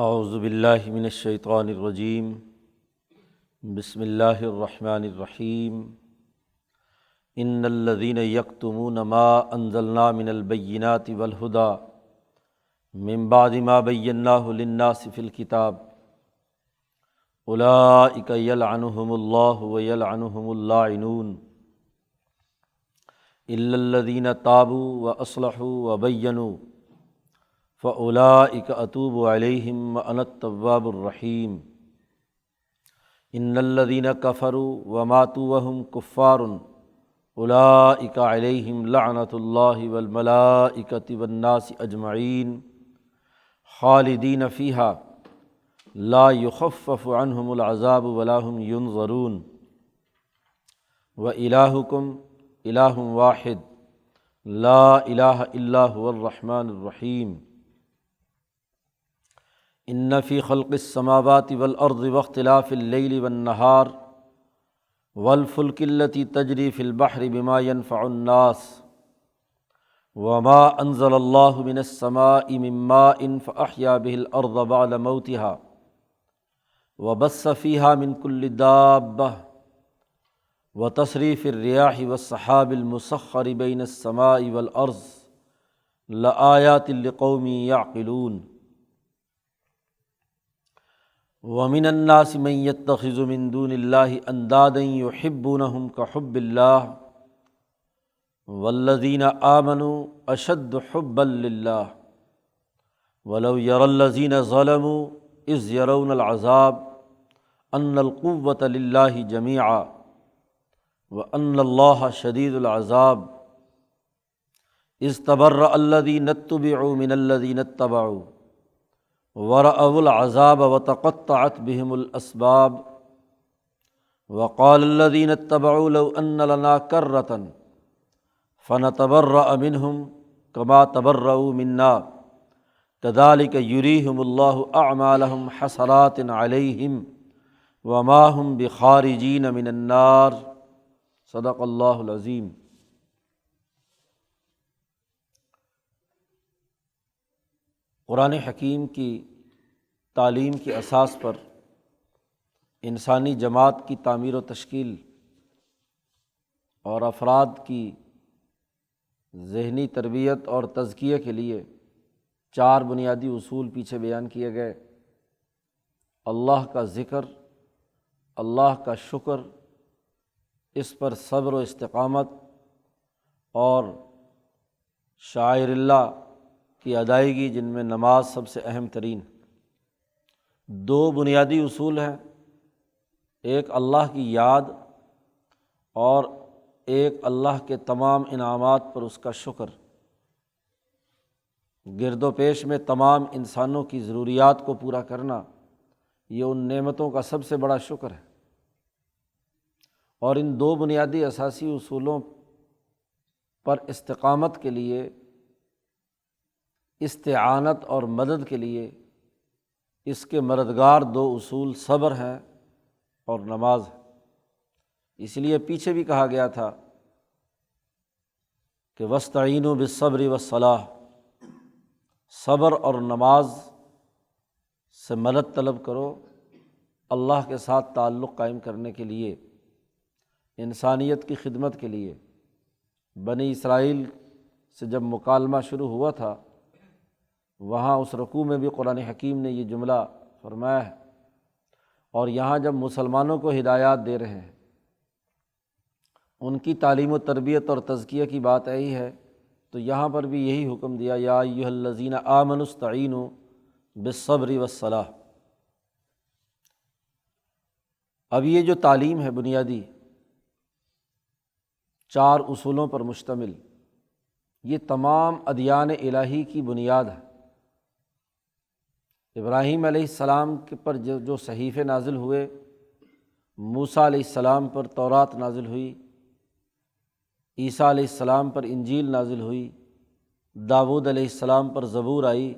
اعوذ باللہ من الشیطان الرجیم بسم اللہ الرحمن الرحیم ان الذین یکتمون ما انزلنا من البینات والہدی من بعد ما بیناہ للناس فی الکتاب اولئک یلعنہم اللہ ویلعنہم اللاعنون الا الذین تابوا واصلحوا وبینوا فَأُولَٰئِكَ أَتُوبُ عَلَيْهِمْ وَأَنَا التَّوَّابُ الرَّحِيمُ إِنَّ الَّذِينَ كَفَرُوا وَمَاتُوا وَهُمْ كُفَّارٌ أُولَٰئِكَ عَلَيْهِمْ لَعْنَةُ اللَّهِ وَالْمَلَائِكَةِ وَالنَّاسِ أَجْمَعِينَ خَالِدِينَ فِيهَا لَا يُخَفَّفُ عَنْهُمُ الْعَذَابُ وَلَا هُمْ يُنظَرُونَ وَإِلَٰهُكُمْ إِلَٰهٌ وَاحِدٌ لَا إِلَٰهَ إِلَّا هُوَ الرَّحْمَٰنُ الرَّحِيمُ ان فی خلق السماوات والارض واختلاف اللیل والنہار والفلک التی تجری فی البحر بما ينفع الناس وما انزل اللہ من السماء من ماء فاحیا به الارض بعد موتها وبث فیہا من کل دابہ وتصریف الریاح والسحاب المسخر بین السماء والارض لآیات لقوم یعقلون وَمِنَ النَّاسِ مَن يَتَّخِذُ مِن دُونِ اللَّهِ أَندَادًا يُحِبُّونَهُمْ كَحُبِّ اللَّهِ وَالَّذِينَ آمَنُوا أَشَدُّ حُبًّا لِلَّهِ وَلَوْ يَرَى الَّذِينَ ظَلَمُوا إِذْ يَرَوْنَ الْعَذَابَ أَنَّ الْقُوَّةَ لِلَّهِ جَمِيعًا وَأَنَّ اللَّهَ شَدِيدُ الْعَذَابِ إِذْ تَبَرَّأَ الَّذِينَ اتُّبِعُوا مِنَ الَّذِينَ اتَّبَعُوا وَرَأَوُا الْعَذَابَ وَتَقَطَّعَتْ بِهِمُ الْأَسْبَابُ وَقَالَ الَّذِينَ اتَّبَعُوا لَوْ أَنَّ لَنَا كَرَّةً فَنَتَبَرَّأَ مِنْهُمْ كَمَا تَبَرَّؤُوا مِنَّا كَذَلِكَ يُرِيهِمُ اللَّهُ أَعْمَالَهُمْ حَسَرَاتٍ عَلَيْهِمْ وَمَا هُمْ بِخَارِجِينَ مِنَ النَّارِ صدق اللہ العظیم۔ قرآن حکیم کی تعلیم کی اساس پر انسانی جماعت کی تعمیر و تشکیل اور افراد کی ذہنی تربیت اور تزکیہ کے لیے 4 بنیادی اصول پیچھے بیان کیے گئے۔ اللہ کا ذکر، اللہ کا شکر، اس پر صبر و استقامت، اور شعائر اللہ کی ادائیگی جن میں نماز سب سے اہم ترین۔ 2 بنیادی اصول ہیں، ایک اللہ کی یاد اور ایک اللہ کے تمام انعامات پر اس کا شکر۔ گرد و پیش میں تمام انسانوں کی ضروریات کو پورا کرنا، یہ ان نعمتوں کا سب سے بڑا شکر ہے۔ اور ان 2 بنیادی اساسی اصولوں پر استقامت کے لیے، استعانت اور مدد کے لیے اس کے مددگار 2 اصول صبر ہیں اور نماز ہے۔ اس لیے پیچھے بھی کہا گیا تھا کہ وَاسْتَعِینُوا بِالصَّبْرِ وَالصَّلَاةِ، صبر اور نماز سے مدد طلب کرو اللہ کے ساتھ تعلق قائم کرنے کے لیے، انسانیت کی خدمت کے لیے۔ بنی اسرائیل سے جب مکالمہ شروع ہوا تھا، وہاں اس رکوع میں بھی قرآن حکیم نے یہ جملہ فرمایا ہے، اور یہاں جب مسلمانوں کو ہدایات دے رہے ہیں، ان کی تعلیم و تربیت اور تزکیہ کی بات آئی ہے، تو یہاں پر بھی یہی حکم دیا، یا ایھا الذین آمنوا استعینوا بالصبر والصلاۃ۔ اب یہ جو تعلیم ہے بنیادی 4 اصولوں پر مشتمل، یہ تمام ادیان الہی کی بنیاد ہے۔ ابراہیم علیہ السلام کے پر جو صحیفے نازل ہوئے، موسیٰ علیہ السلام پر تورات نازل ہوئی، عیسیٰ علیہ السلام پر انجیل نازل ہوئی، داؤد علیہ السلام پر زبور آئی،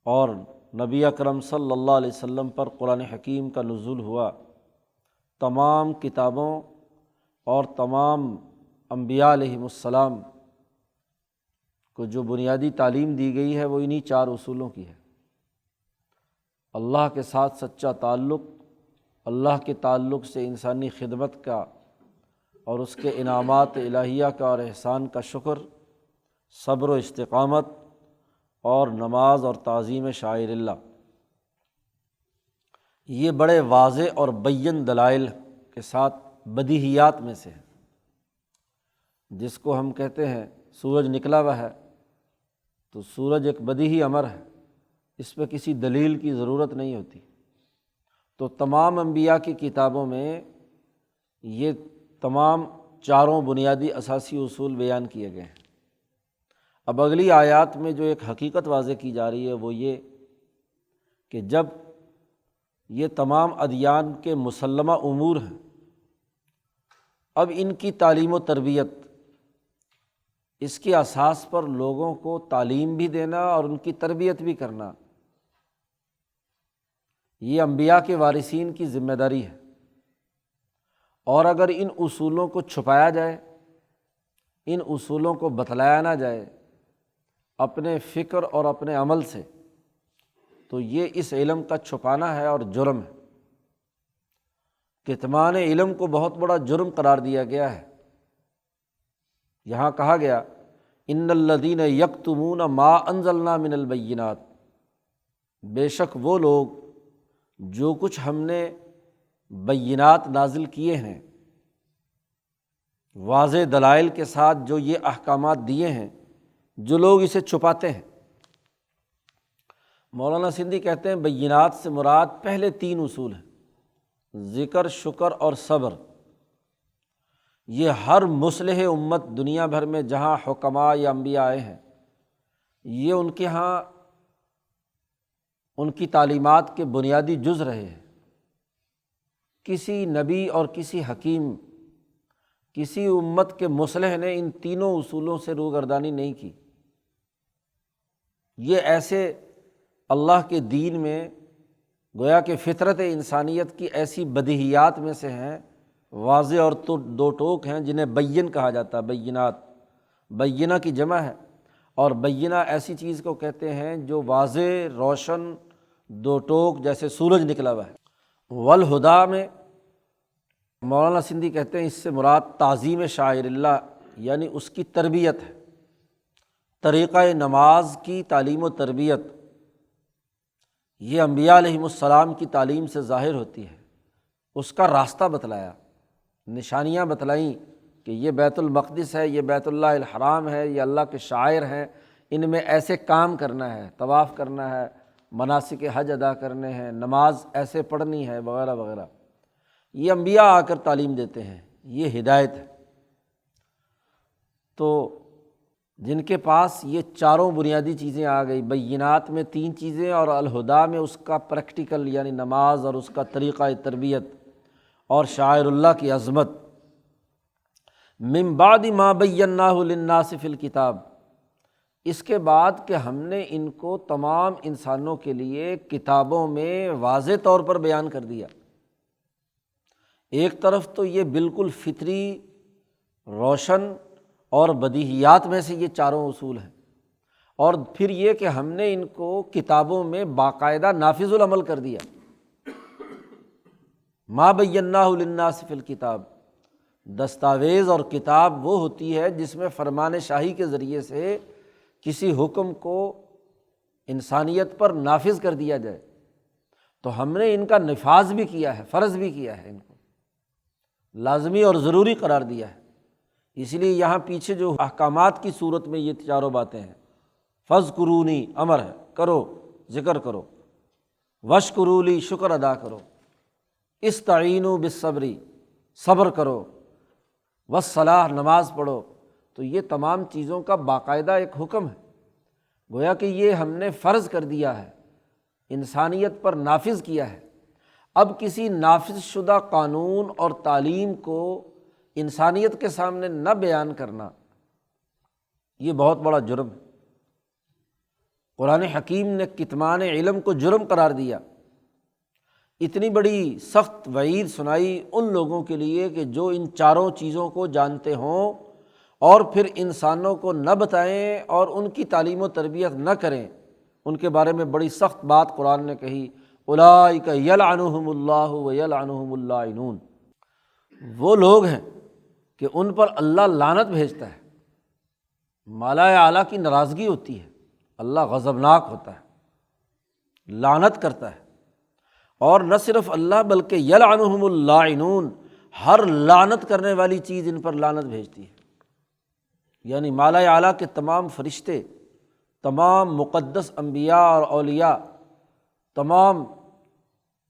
اور نبی اکرم صلی اللہ علیہ وسلم پر قرآن حکیم کا نزول ہوا۔ تمام کتابوں اور تمام انبیاء علیہم السلام کو جو بنیادی تعلیم دی گئی ہے وہ انہی 4 اصولوں کی ہے۔ اللہ کے ساتھ سچا تعلق، اللہ کے تعلق سے انسانی خدمت کا اور اس کے انعامات الہیہ کا اور احسان کا شکر، صبر و استقامت اور نماز اور تعظیم شعائر اللہ، یہ بڑے واضح اور بین دلائل کے ساتھ بدیہیات میں سے ہے۔ جس کو ہم کہتے ہیں سورج نکلا ہوا ہے، تو سورج ایک بدیہی امر ہے، اس پہ کسی دلیل کی ضرورت نہیں ہوتی۔ تو تمام انبیاء کی کتابوں میں یہ تمام چاروں بنیادی اساسی اصول بیان کیے گئے ہیں۔ اب اگلی آیات میں جو ایک حقیقت واضح کی جا رہی ہے وہ یہ کہ جب یہ تمام ادیان کے مسلمہ امور ہیں، اب ان کی تعلیم و تربیت، اس کے اساس پر لوگوں کو تعلیم بھی دینا اور ان کی تربیت بھی کرنا، یہ انبیاء کے وارثین کی ذمہ داری ہے۔ اور اگر ان اصولوں کو چھپایا جائے، ان اصولوں کو بتلایا نہ جائے اپنے فکر اور اپنے عمل سے، تو یہ اس علم کا چھپانا ہے اور جرم ہے۔ کتمان علم کو بہت بڑا جرم قرار دیا گیا ہے۔ یہاں کہا گیا ان الذین یکتمون ما انزلنا من البینات، بے شک وہ لوگ جو کچھ ہم نے بینات نازل کیے ہیں، واضح دلائل کے ساتھ جو یہ احکامات دیے ہیں، جو لوگ اسے چھپاتے ہیں۔ مولانا سندھی کہتے ہیں بینات سے مراد پہلے 3 اصول ہیں، ذکر، شکر اور صبر۔ یہ ہر مصلح امت دنیا بھر میں جہاں حکماء یا انبیاء آئے ہیں، یہ ان کے ہاں ان کی تعلیمات کے بنیادی جز رہے ہیں۔ کسی نبی اور کسی حکیم، کسی امت کے مصلح نے ان تینوں اصولوں سے روگردانی نہیں کی۔ یہ ایسے اللہ کے دین میں گویا کہ فطرت انسانیت کی ایسی بدیہیات میں سے ہیں، واضح اور دو ٹوک ہیں، جنہیں بین کہا جاتا ہے۔ بینات، بینہ کی جمع ہے، اور بینہ ایسی چیز کو کہتے ہیں جو واضح، روشن، دو ٹوک، جیسے سورج نکلا ہوا ہے۔ والہدا میں مولانا سندھی کہتے ہیں اس سے مراد تعظیم شعائر اللہ، یعنی اس کی تربیت ہے۔ طریقہ نماز کی تعلیم و تربیت یہ انبیاء علیہم السلام کی تعلیم سے ظاہر ہوتی ہے۔ اس کا راستہ بتلایا، نشانیاں بتلائیں کہ یہ بیت المقدس ہے، یہ بیت اللہ الحرام ہے، یہ اللہ کے شاعر ہیں، ان میں ایسے کام کرنا ہے، طواف کرنا ہے، مناسک حج ادا کرنے ہیں، نماز ایسے پڑھنی ہے، وغیرہ وغیرہ۔ یہ انبیاء آ کر تعلیم دیتے ہیں، یہ ہدایت ہے۔ تو جن کے پاس یہ چاروں بنیادی چیزیں آ گئی، بینات میں 3 چیزیں اور الہدا میں اس کا پریکٹیکل یعنی نماز اور اس کا طریقہ تربیت اور شعائر اللہ کی عظمت، من بعد ما بیناہ للناس فی الکتاب، اس کے بعد کہ ہم نے ان کو تمام انسانوں کے لیے کتابوں میں واضح طور پر بیان کر دیا۔ ایک طرف تو یہ بالکل فطری، روشن اور بدیہیات میں سے یہ چاروں اصول ہیں، اور پھر یہ کہ ہم نے ان کو کتابوں میں باقاعدہ نافذ العمل کر دیا۔ ما بیناہ للناس فی الکتاب، دستاویز اور کتاب وہ ہوتی ہے جس میں فرمان شاہی کے ذریعے سے کسی حکم کو انسانیت پر نافذ کر دیا جائے، تو ہم نے ان کا نفاذ بھی کیا ہے، فرض بھی کیا ہے، ان کو لازمی اور ضروری قرار دیا ہے۔ اس لیے یہاں پیچھے جو احکامات کی صورت میں یہ چاروں باتیں ہیں، فاذکرونی امر ہے، کرو، ذکر کرو، واشکروا لی، شکر ادا کرو، استعینوا بالصبر، صبر کرو، والصلاۃ، نماز پڑھو۔ تو یہ تمام چیزوں کا باقاعدہ ایک حکم ہے، گویا کہ یہ ہم نے فرض کر دیا ہے، انسانیت پر نافذ کیا ہے۔ اب کسی نافذ شدہ قانون اور تعلیم کو انسانیت کے سامنے نہ بیان کرنا، یہ بہت بڑا جرم ہے۔ قرآن حکیم نے کتمان علم کو جرم قرار دیا۔ اتنی بڑی سخت وعید سنائی ان لوگوں کے لیے کہ جو ان چاروں چیزوں کو جانتے ہوں اور پھر انسانوں کو نہ بتائیں اور ان کی تعلیم و تربیت نہ کریں، ان کے بارے میں بڑی سخت بات قرآن نے کہی، اولئک یلعنہم اللہ ویلعنہم اللاعنون، وہ لوگ ہیں کہ ان پر اللہ لعنت بھیجتا ہے، مالا اعلیٰ کی ناراضگی ہوتی ہے، اللہ غضبناک ہوتا ہے، لعنت کرتا ہے۔ اور نہ صرف اللہ بلکہ یلعنہم اللاعنون، ہر لعنت کرنے والی چیز ان پر لعنت بھیجتی ہے، یعنی مالا اعلیٰ کے تمام فرشتے، تمام مقدس انبیاء اور اولیاء، تمام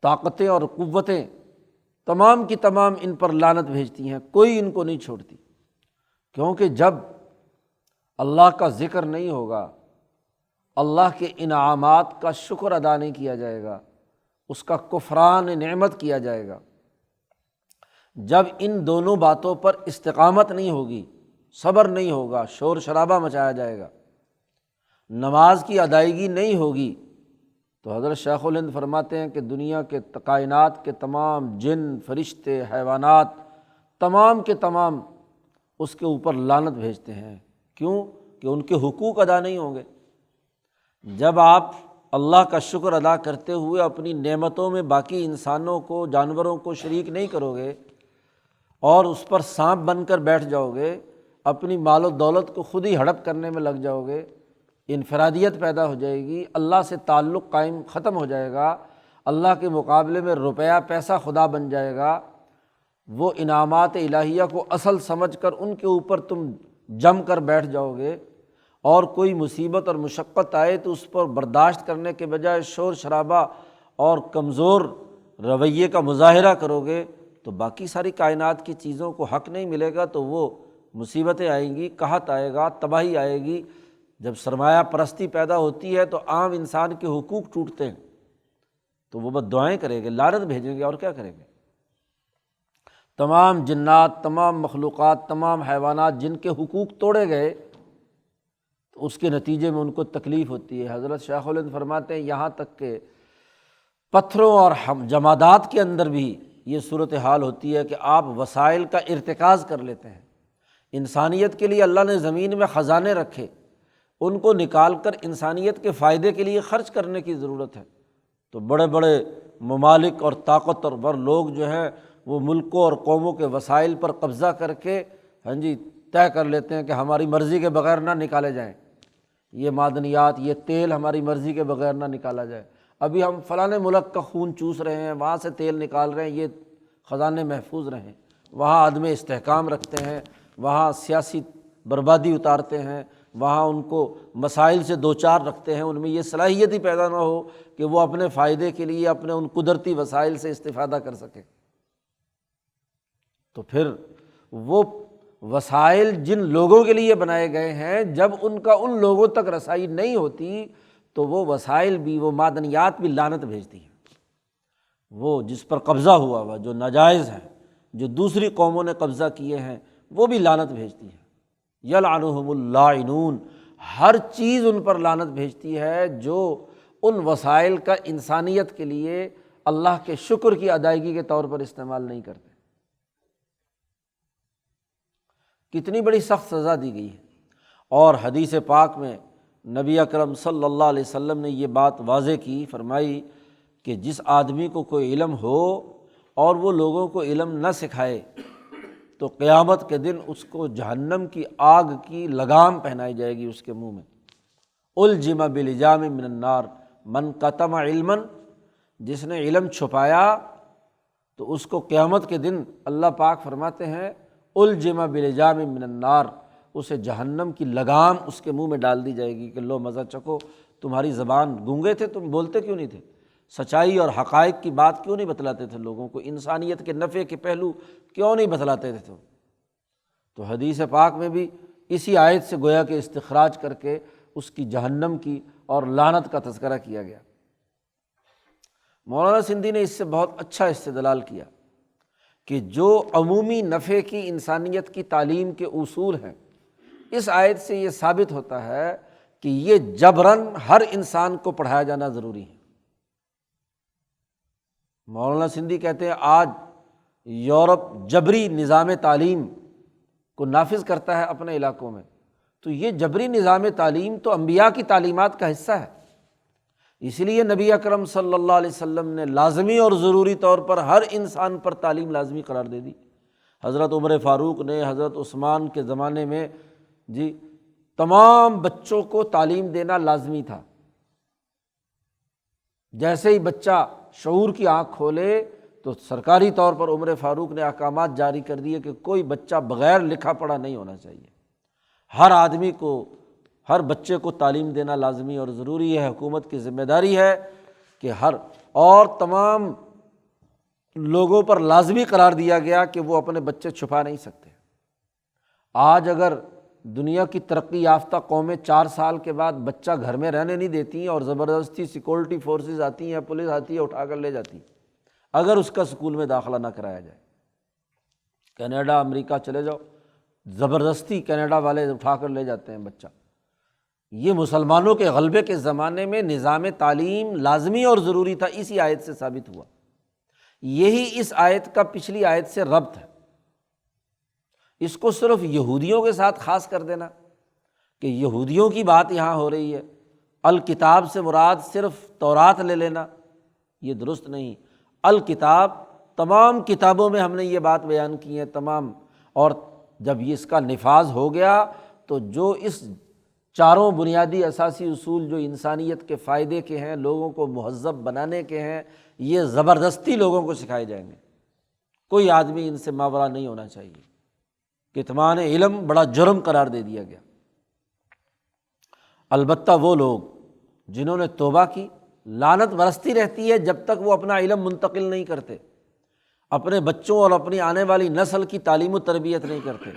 طاقتیں اور قوتیں، تمام کی تمام ان پر لعنت بھیجتی ہیں، کوئی ان کو نہیں چھوڑتی، کیونکہ جب اللہ کا ذکر نہیں ہوگا، اللہ کے انعامات کا شکر ادا نہیں کیا جائے گا، اس کا کفران نعمت کیا جائے گا، جب ان دونوں باتوں پر استقامت نہیں ہوگی، صبر نہیں ہوگا، شور شرابہ مچایا جائے گا، نماز کی ادائیگی نہیں ہوگی، تو حضرت شیخ الہند فرماتے ہیں کہ دنیا کے کائنات کے تمام جن، فرشتے، حیوانات، تمام کے تمام اس کے اوپر لعنت بھیجتے ہیں۔ کیوں؟ کہ ان کے حقوق ادا نہیں ہوں گے۔ جب آپ اللہ کا شکر ادا کرتے ہوئے اپنی نعمتوں میں باقی انسانوں کو، جانوروں کو شریک نہیں کرو گے اور اس پر سانپ بن کر بیٹھ جاؤ گے، اپنی مال و دولت کو خود ہی ہڑپ کرنے میں لگ جاؤ گے، انفرادیت پیدا ہو جائے گی، اللہ سے تعلق قائم ختم ہو جائے گا، اللہ کے مقابلے میں روپیہ پیسہ خدا بن جائے گا، وہ انعامات الہیہ کو اصل سمجھ کر ان کے اوپر تم جم کر بیٹھ جاؤ گے، اور کوئی مصیبت اور مشقت آئے تو اس پر برداشت کرنے کے بجائے شور شرابہ اور کمزور رویے کا مظاہرہ کرو گے، تو باقی ساری کائنات کی چیزوں کو حق نہیں ملے گا، تو وہ مصیبتیں آئیں گی، قحط آئے گا، تباہی آئے گی۔ جب سرمایہ پرستی پیدا ہوتی ہے تو عام انسان کے حقوق ٹوٹتے ہیں، تو وہ بد دعائیں کریں گے، لعنت بھیجیں گے، اور کیا کریں گے۔ تمام جنات، تمام مخلوقات، تمام حیوانات جن کے حقوق توڑے گئے، تو اس کے نتیجے میں ان کو تکلیف ہوتی ہے۔ حضرت شیخ الہند فرماتے ہیں یہاں تک کہ پتھروں اور جمادات کے اندر بھی یہ صورتحال ہوتی ہے کہ آپ وسائل کا ارتکاز کر لیتے ہیں۔ انسانیت کے لیے اللہ نے زمین میں خزانے رکھے، ان کو نکال کر انسانیت کے فائدے کے لیے خرچ کرنے کی ضرورت ہے، تو بڑے بڑے ممالک اور طاقتور لوگ جو ہیں وہ ملکوں اور قوموں کے وسائل پر قبضہ کر کے طے کر لیتے ہیں کہ ہماری مرضی کے بغیر نہ نکالے جائیں، یہ معدنیات، یہ تیل ہماری مرضی کے بغیر نہ نکالا جائے، ابھی ہم فلاں ملک کا خون چوس رہے ہیں، وہاں سے تیل نکال رہے ہیں، یہ خزانے محفوظ رہیں، وہاں عدم استحکام رکھتے ہیں، وہاں سیاسی بربادی اتارتے ہیں، وہاں ان کو مسائل سے دوچار رکھتے ہیں، ان میں یہ صلاحیت ہی پیدا نہ ہو کہ وہ اپنے فائدے کے لیے اپنے ان قدرتی وسائل سے استفادہ کر سکیں۔ تو پھر وہ وسائل جن لوگوں کے لیے بنائے گئے ہیں، جب ان کا ان لوگوں تک رسائی نہیں ہوتی تو وہ وسائل بھی، وہ معدنیات بھی لعنت بھیجتی ہیں۔ وہ جس پر قبضہ ہوا جو ناجائز ہیں، جو دوسری قوموں نے قبضہ کیے ہیں، وہ بھی لعنت بھیجتی ہیں۔ یلعنہم اللاعنون، ہر چیز ان پر لعنت بھیجتی ہے جو ان وسائل کا انسانیت کے لیے اللہ کے شکر کی ادائیگی کے طور پر استعمال نہیں کرتے۔ کتنی بڑی سخت سزا دی گئی ہے۔ اور حدیث پاک میں نبی اکرم صلی اللہ علیہ وسلم نے یہ بات واضح کی، فرمائی کہ جس آدمی کو کوئی علم ہو اور وہ لوگوں کو علم نہ سکھائے تو قیامت کے دن اس کو جہنم کی آگ کی لگام پہنائی جائے گی اس کے منہ میں۔ الجم بلجام من النار من کتم علما، جس نے علم چھپایا تو اس کو قیامت کے دن اللہ پاک فرماتے ہیں الجم بلجام من النار، اسے جہنم کی لگام اس کے منہ میں ڈال دی جائے گی کہ لو مزہ چکو، تمہاری زبان گونگے تھے، تم بولتے کیوں نہیں تھے، سچائی اور حقائق کی بات کیوں نہیں بتلاتے تھے لوگوں کو، انسانیت کے نفع کے پہلو کیوں نہیں بتلاتے تھے۔ تو حدیث پاک میں بھی اسی آیت سے گویا کہ استخراج کر کے اس کی جہنم کی اور لعنت کا تذکرہ کیا گیا۔ مولانا سندھی نے اس سے بہت اچھا استدلال کیا کہ جو عمومی نفع کی انسانیت کی تعلیم کے اصول ہیں، اس آیت سے یہ ثابت ہوتا ہے کہ یہ جبراً ہر انسان کو پڑھایا جانا ضروری ہے۔ مولانا سندھی کہتے ہیں آج یورپ جبری نظام تعلیم کو نافذ کرتا ہے اپنے علاقوں میں، تو یہ جبری نظام تعلیم تو انبیاء کی تعلیمات کا حصہ ہے۔ اس لیے نبی اکرم صلی اللہ علیہ وسلم نے لازمی اور ضروری طور پر ہر انسان پر تعلیم لازمی قرار دے دی۔ حضرت عمر فاروق نے حضرت عثمان کے زمانے میں تمام بچوں کو تعلیم دینا لازمی تھا۔ جیسے ہی بچہ شعور کی آنکھ کھولے تو سرکاری طور پر عمر فاروق نے احکامات جاری کر دیے کہ کوئی بچہ بغیر لکھا پڑھا نہیں ہونا چاہیے، ہر آدمی کو، ہر بچے کو تعلیم دینا لازمی اور ضروری ہے۔ حکومت کی ذمہ داری ہے کہ اور تمام لوگوں پر لازمی قرار دیا گیا کہ وہ اپنے بچے چھپا نہیں سکتے۔ آج اگر دنیا کی ترقی یافتہ قومیں 4 سال کے بعد بچہ گھر میں رہنے نہیں دیتی ہیں اور زبردستی سیکورٹی فورسز آتی ہیں، پولیس آتی ہے، اٹھا کر لے جاتی، اگر اس کا اسکول میں داخلہ نہ کرایا جائے، کینیڈا امریکہ چلے جاؤ، زبردستی کینیڈا والے اٹھا کر لے جاتے ہیں بچہ۔ یہ مسلمانوں کے غلبے کے زمانے میں نظام تعلیم لازمی اور ضروری تھا، اسی آیت سے ثابت ہوا۔ یہی اس آیت کا پچھلی آیت سے ربط ہے۔ اس کو صرف یہودیوں کے ساتھ خاص کر دینا کہ یہودیوں کی بات یہاں ہو رہی ہے، الکتاب سے مراد صرف تورات لے لینا، یہ درست نہیں۔ الکتاب تمام کتابوں میں ہم نے یہ بات بیان کی ہے تمام، اور جب یہ اس کا نفاذ ہو گیا تو جو اس 4 بنیادی اساسی اصول جو انسانیت کے فائدے کے ہیں، لوگوں کو مہذب بنانے کے ہیں، یہ زبردستی لوگوں کو سکھائے جائیں گے۔ کوئی آدمی ان سے ماورا نہیں ہونا چاہیے۔ کتمان علم بڑا جرم قرار دے دیا گیا۔ البتہ وہ لوگ جنہوں نے توبہ کی، لعنت برستی رہتی ہے جب تک وہ اپنا علم منتقل نہیں کرتے، اپنے بچوں اور اپنی آنے والی نسل کی تعلیم و تربیت نہیں کرتے،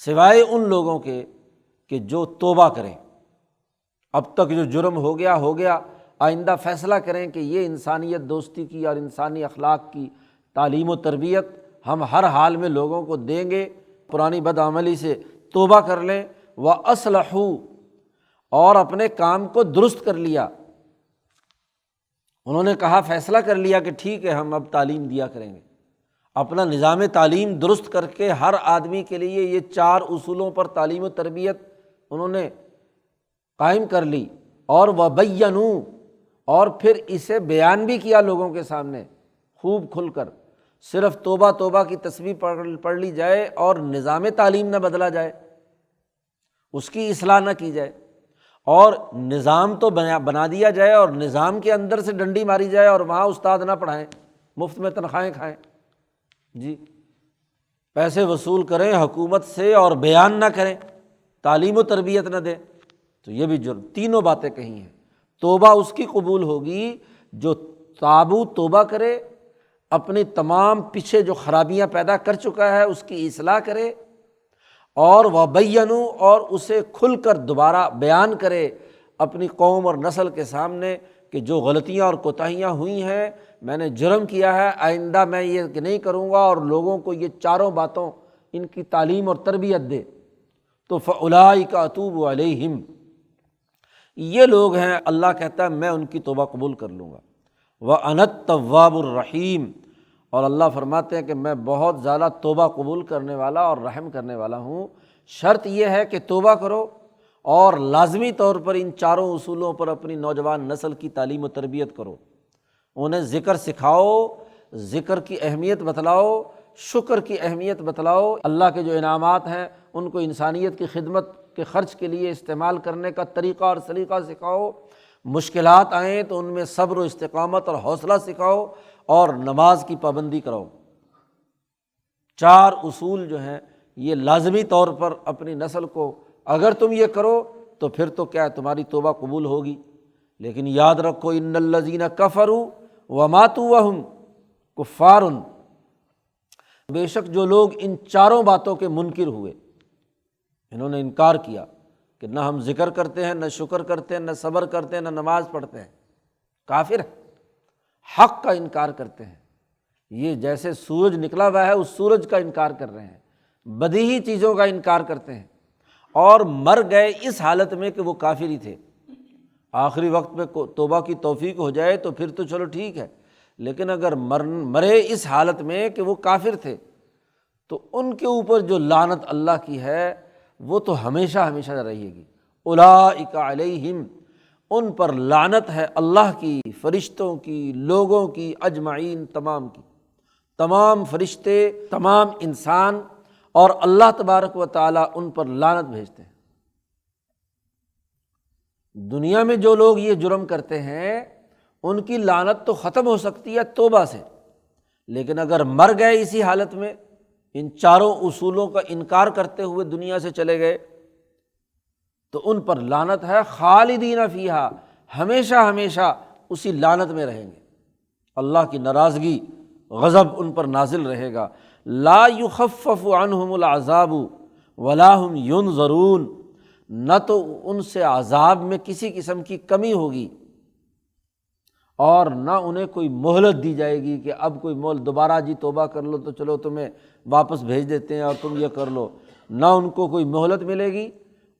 سوائے ان لوگوں کے کہ جو توبہ کریں۔ اب تک جو جرم ہو گیا، آئندہ فیصلہ کریں کہ یہ انسانیت دوستی کی اور انسانی اخلاق کی تعلیم و تربیت ہم ہر حال میں لوگوں کو دیں گے، پرانی بدعملی سے توبہ کر لیں۔ وَأَصْلَحُوا، اور اپنے کام کو درست کر لیا، انہوں نے کہا، فیصلہ کر لیا کہ ٹھیک ہے ہم اب تعلیم دیا کریں گے، اپنا نظام تعلیم درست کر کے ہر آدمی کے لیے یہ 4 اصولوں پر تعلیم و تربیت انہوں نے قائم کر لی، اور وَبَيَّنُوا، اور پھر اسے بیان بھی کیا لوگوں کے سامنے خوب کھل کر۔ صرف توبہ توبہ کی تسبیح پڑھ لی جائے اور نظام تعلیم نہ بدلا جائے، اس کی اصلاح نہ کی جائے، اور نظام تو بنا دیا جائے اور نظام کے اندر سے ڈنڈی ماری جائے اور وہاں استاد نہ پڑھائیں، مفت میں تنخواہیں کھائیں، پیسے وصول کریں حکومت سے اور بیان نہ کریں، تعلیم و تربیت نہ دیں، تو یہ بھی جرم۔ تینوں باتیں کہی ہیں۔ توبہ اس کی قبول ہوگی جو تابو توبہ کرے، اپنی تمام پیچھے جو خرابیاں پیدا کر چکا ہے اس کی اصلاح کرے، اور وَبَيَّنُوا، اور اسے کھل کر دوبارہ بیان کرے اپنی قوم اور نسل کے سامنے کہ جو غلطیاں اور کوتاہیاں ہوئی ہیں، میں نے جرم کیا ہے، آئندہ میں یہ نہیں کروں گا، اور لوگوں کو یہ 4 باتوں ان کی تعلیم اور تربیت دے۔ تو فَأُولَٰئِکَ أَتُوبُ عَلَيْهِمْ، یہ لوگ ہیں اللہ کہتا ہے میں ان کی توبہ قبول کر لوں گا۔ وَأَنَا التَّوَّابُ الرَّحِيمُ، اور اللہ فرماتے ہیں کہ میں بہت زیادہ توبہ قبول کرنے والا اور رحم کرنے والا ہوں۔ شرط یہ ہے کہ توبہ کرو اور لازمی طور پر ان 4 اصولوں پر اپنی نوجوان نسل کی تعلیم و تربیت کرو، انہیں ذکر سکھاؤ، ذکر کی اہمیت بتلاؤ، شکر کی اہمیت بتلاؤ، اللہ کے جو انعامات ہیں ان کو انسانیت کی خدمت کے خرچ کے لیے استعمال کرنے کا طریقہ اور سلیقہ سکھاؤ، مشکلات آئیں تو ان میں صبر و استقامت اور حوصلہ سکھاؤ، اور نماز کی پابندی کراؤ۔ 4 اصول جو ہیں یہ لازمی طور پر اپنی نسل کو، اگر تم یہ کرو تو پھر تو کیا تمہاری توبہ قبول ہوگی۔ لیکن یاد رکھو، ان الذین کفروا وماتوا وہم کفار، بے شک جو لوگ ان 4 باتوں کے منکر ہوئے، انہوں نے انکار کیا کہ نہ ہم ذکر کرتے ہیں، نہ شکر کرتے ہیں، نہ صبر کرتے ہیں، نہ نماز پڑھتے ہیں، کافر ہیں، حق کا انکار کرتے ہیں، یہ جیسے سورج نکلا ہوا ہے اس سورج کا انکار کر رہے ہیں، بدیہی چیزوں کا انکار کرتے ہیں، اور مر گئے اس حالت میں کہ وہ کافر ہی تھے۔ آخری وقت میں توبہ کی توفیق ہو جائے تو پھر تو چلو ٹھیک ہے، لیکن اگر مرے اس حالت میں کہ وہ کافر تھے تو ان کے اوپر جو لعنت اللہ کی ہے وہ تو ہمیشہ ہمیشہ رہے گی۔ اولئک علیہم، ان پر لعنت ہے اللہ کی، فرشتوں کی، لوگوں کی، اجمعین، تمام کی، تمام فرشتے، تمام انسان، اور اللہ تبارک و تعالیٰ ان پر لعنت بھیجتے ہیں۔ دنیا میں جو لوگ یہ جرم کرتے ہیں ان کی لعنت تو ختم ہو سکتی ہے توبہ سے، لیکن اگر مر گئے اسی حالت میں، ان چاروں اصولوں کا انکار کرتے ہوئے دنیا سے چلے گئے، تو ان پر لعنت ہے، خالدین فیہا، ہمیشہ ہمیشہ اسی لعنت میں رہیں گے، اللہ کی ناراضگی، غضب ان پر نازل رہے گا۔ لا یخفف عنہم العذاب ولا ہم ینظرون، نہ تو ان سے عذاب میں کسی قسم کی کمی ہوگی اور نہ انہیں کوئی مہلت دی جائے گی کہ اب کوئی دوبارہ جی توبہ کر لو تو چلو تمہیں واپس بھیج دیتے ہیں اور تم یہ کر لو، نہ ان کو کوئی مہلت ملے گی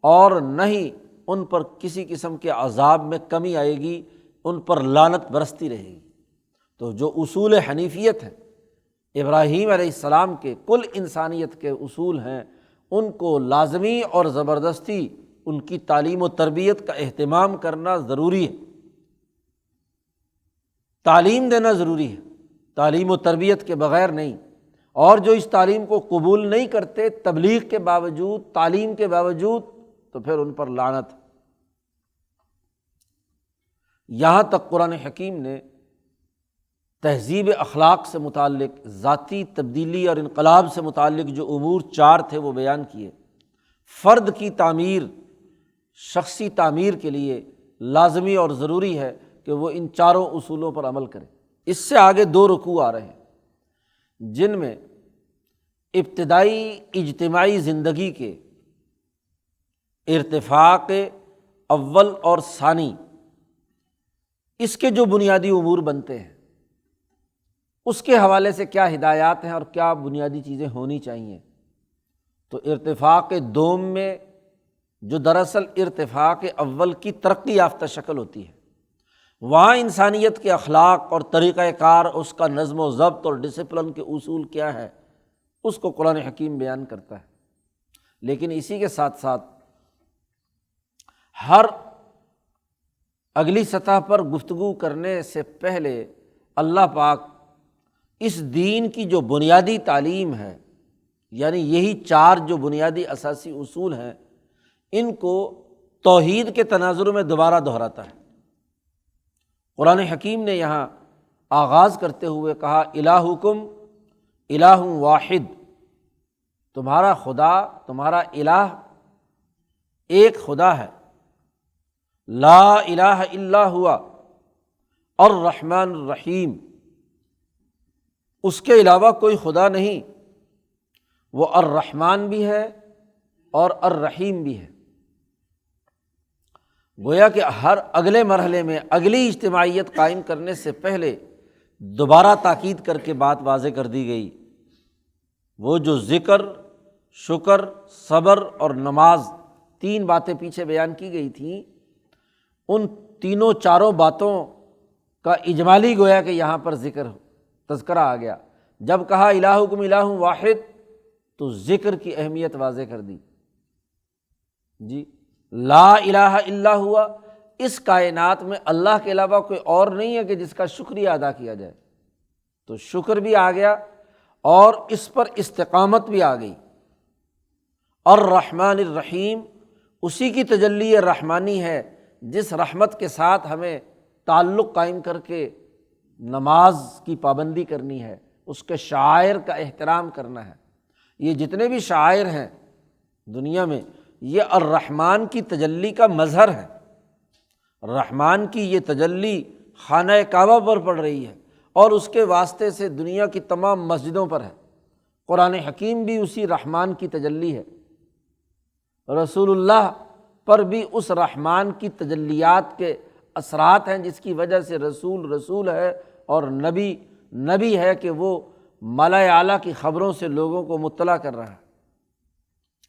اور نہ ہی ان پر کسی قسم کے عذاب میں کمی آئے گی، ان پر لعنت برستی رہے گی۔ تو جو اصول حنیفیت ہیں، ابراہیم علیہ السلام کے، کل انسانیت کے اصول ہیں، ان کو لازمی اور زبردستی ان کی تعلیم و تربیت کا اہتمام کرنا ضروری ہے، تعلیم دینا ضروری ہے، تعلیم و تربیت کے بغیر نہیں۔ اور جو اس تعلیم کو قبول نہیں کرتے تبلیغ کے باوجود، تعلیم کے باوجود، تو پھر ان پر لعنت۔ یہاں تک قرآن حکیم نے تہذیب اخلاق سے متعلق، ذاتی تبدیلی اور انقلاب سے متعلق جو امور 4 تھے وہ بیان کیے۔ فرد کی تعمیر، شخصی تعمیر کے لیے لازمی اور ضروری ہے کہ وہ ان 4 اصولوں پر عمل کرے۔ اس سے آگے 2 رکوع آ رہے ہیں جن میں ابتدائی اجتماعی زندگی کے ارتفاق اول اور ثانی، اس کے جو بنیادی امور بنتے ہیں اس کے حوالے سے کیا ہدایات ہیں اور کیا بنیادی چیزیں ہونی چاہیے۔ تو ارتفاق دوم میں، جو دراصل ارتفاق اول کی ترقی یافتہ شکل ہوتی ہے، وہاں انسانیت کے اخلاق اور طریقہ کار، اس کا نظم و ضبط اور ڈسپلن کے اصول کیا ہے، اس کو قرآن حکیم بیان کرتا ہے۔ لیکن اسی کے ساتھ ساتھ ہر اگلی سطح پر گفتگو کرنے سے پہلے اللہ پاک اس دین کی جو بنیادی تعلیم ہے، یعنی یہی 4 جو بنیادی اساسی اصول ہیں، ان کو توحید کے تناظر میں دوبارہ دہراتا ہے۔ قرآن حکیم نے یہاں آغاز کرتے ہوئے کہا الہکم الہ واحد، تمہارا خدا، تمہارا الہ ایک خدا ہے، لا الہ الا ہوا الرحمن الرحیم، اس کے علاوہ کوئی خدا نہیں، وہ الرحمن بھی ہے اور الرحیم بھی ہے۔ گویا کہ ہر اگلے مرحلے میں، اگلی اجتماعیت قائم کرنے سے پہلے دوبارہ تاکید کر کے بات واضح کر دی گئی۔ وہ جو ذکر، شکر، صبر اور نماز، 3 باتیں پیچھے بیان کی گئی تھیں، ان تینوں 4 باتوں کا اجمالی گویا کہ یہاں پر تذکرہ آ گیا۔ جب کہا الہکم الہ واحد تو ذکر کی اہمیت واضح کر دی۔ جی، لا الہ الا ہوا، اس کائنات میں اللہ کے علاوہ کوئی اور نہیں ہے کہ جس کا شکریہ ادا کیا جائے، تو شکر بھی آ گیا اور اس پر استقامت بھی آ گئی۔ الرحمن الرحیم، اسی کی تجلی رحمانی ہے جس رحمت کے ساتھ ہمیں تعلق قائم کر کے نماز کی پابندی کرنی ہے، اس کے شعائر کا احترام کرنا ہے۔ یہ جتنے بھی شعائر ہیں دنیا میں، یہ الرحمن کی تجلی کا مظہر ہے۔ رحمان کی یہ تجلی خانہ کعبہ پر پڑ رہی ہے اور اس کے واسطے سے دنیا کی تمام مسجدوں پر ہے۔ قرآن حکیم بھی اسی رحمان کی تجلی ہے، رسول اللہ پر بھی اس رحمان کی تجلیات کے اثرات ہیں، جس کی وجہ سے رسول ہے اور نبی ہے کہ وہ ملائے اعلیٰ کی خبروں سے لوگوں کو مطلع کر رہا ہے۔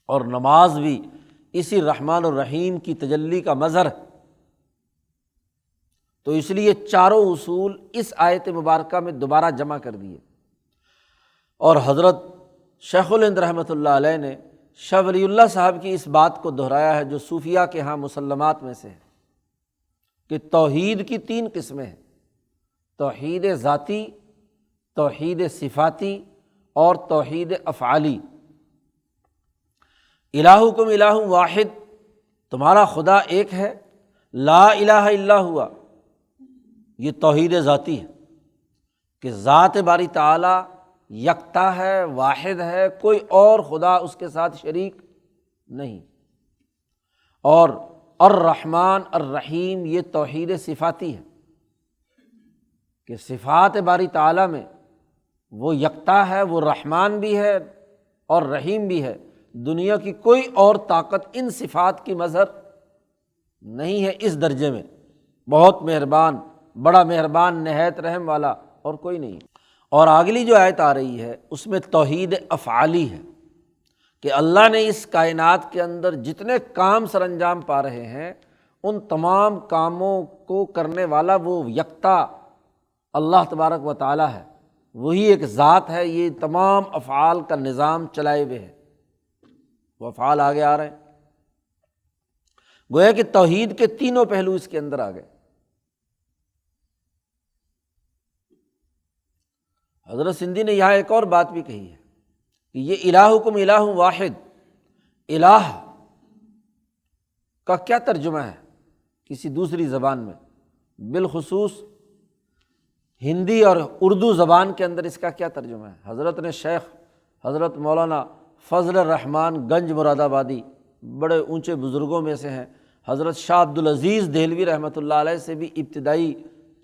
اور نماز بھی اسی رحمان الرحیم کی تجلی کا مظہر ہے۔ تو اس لیے 4 اصول اس آیت مبارکہ میں دوبارہ جمع کر دیے۔ اور حضرت شیخ الہند رحمۃ اللہ علیہ نے شاہ ولی اللہ صاحب کی اس بات کو دہرایا ہے جو صوفیہ کے ہاں مسلمات میں سے ہے کہ توحید کی تین قسمیں ہیں، توحید ذاتی، توحید صفاتی اور توحید افعالی۔ الہکم الہ واحد، تمہارا خدا ایک ہے، لا الہ الا ہوا، یہ توحید ذاتی ہے کہ ذات باری تعالیٰ یکتا ہے، واحد ہے، کوئی اور خدا اس کے ساتھ شریک نہیں۔ اور الرحمن الرحیم، یہ توحید صفاتی ہے کہ صفات باری تعالیٰ میں وہ یکتا ہے، وہ رحمان بھی ہے اور رحیم بھی ہے، دنیا کی کوئی اور طاقت ان صفات کی مظہر نہیں ہے اس درجے میں، بہت مہربان، بڑا مہربان، نہایت رحم والا، اور کوئی نہیں۔ اور اگلی جو آیت آ رہی ہے اس میں توحید افعالی ہے کہ اللہ نے اس کائنات کے اندر جتنے کام سر انجام پا رہے ہیں ان تمام کاموں کو کرنے والا وہ یکتا اللہ تبارک و تعالیٰ ہے، وہی ایک ذات ہے، یہ تمام افعال کا نظام چلائے ہوئے ہے۔ وہ افعال آگے آ رہے ہیں، گویا کہ توحید کے تینوں پہلو اس کے اندر آ گئے۔ حضرت سندھی نے یہاں ایک اور بات بھی کہی ہے کہ یہ الہکم الہ واحد، الہ کا کیا ترجمہ ہے کسی دوسری زبان میں، بالخصوص ہندی اور اردو زبان کے اندر اس کا کیا ترجمہ ہے؟ حضرت نے شیخ حضرت مولانا فضل الرحمن گنج مراد آبادی، بڑے اونچے بزرگوں میں سے ہیں، حضرت شاہ عبدالعزیز دہلوی رحمۃ اللہ علیہ سے بھی ابتدائی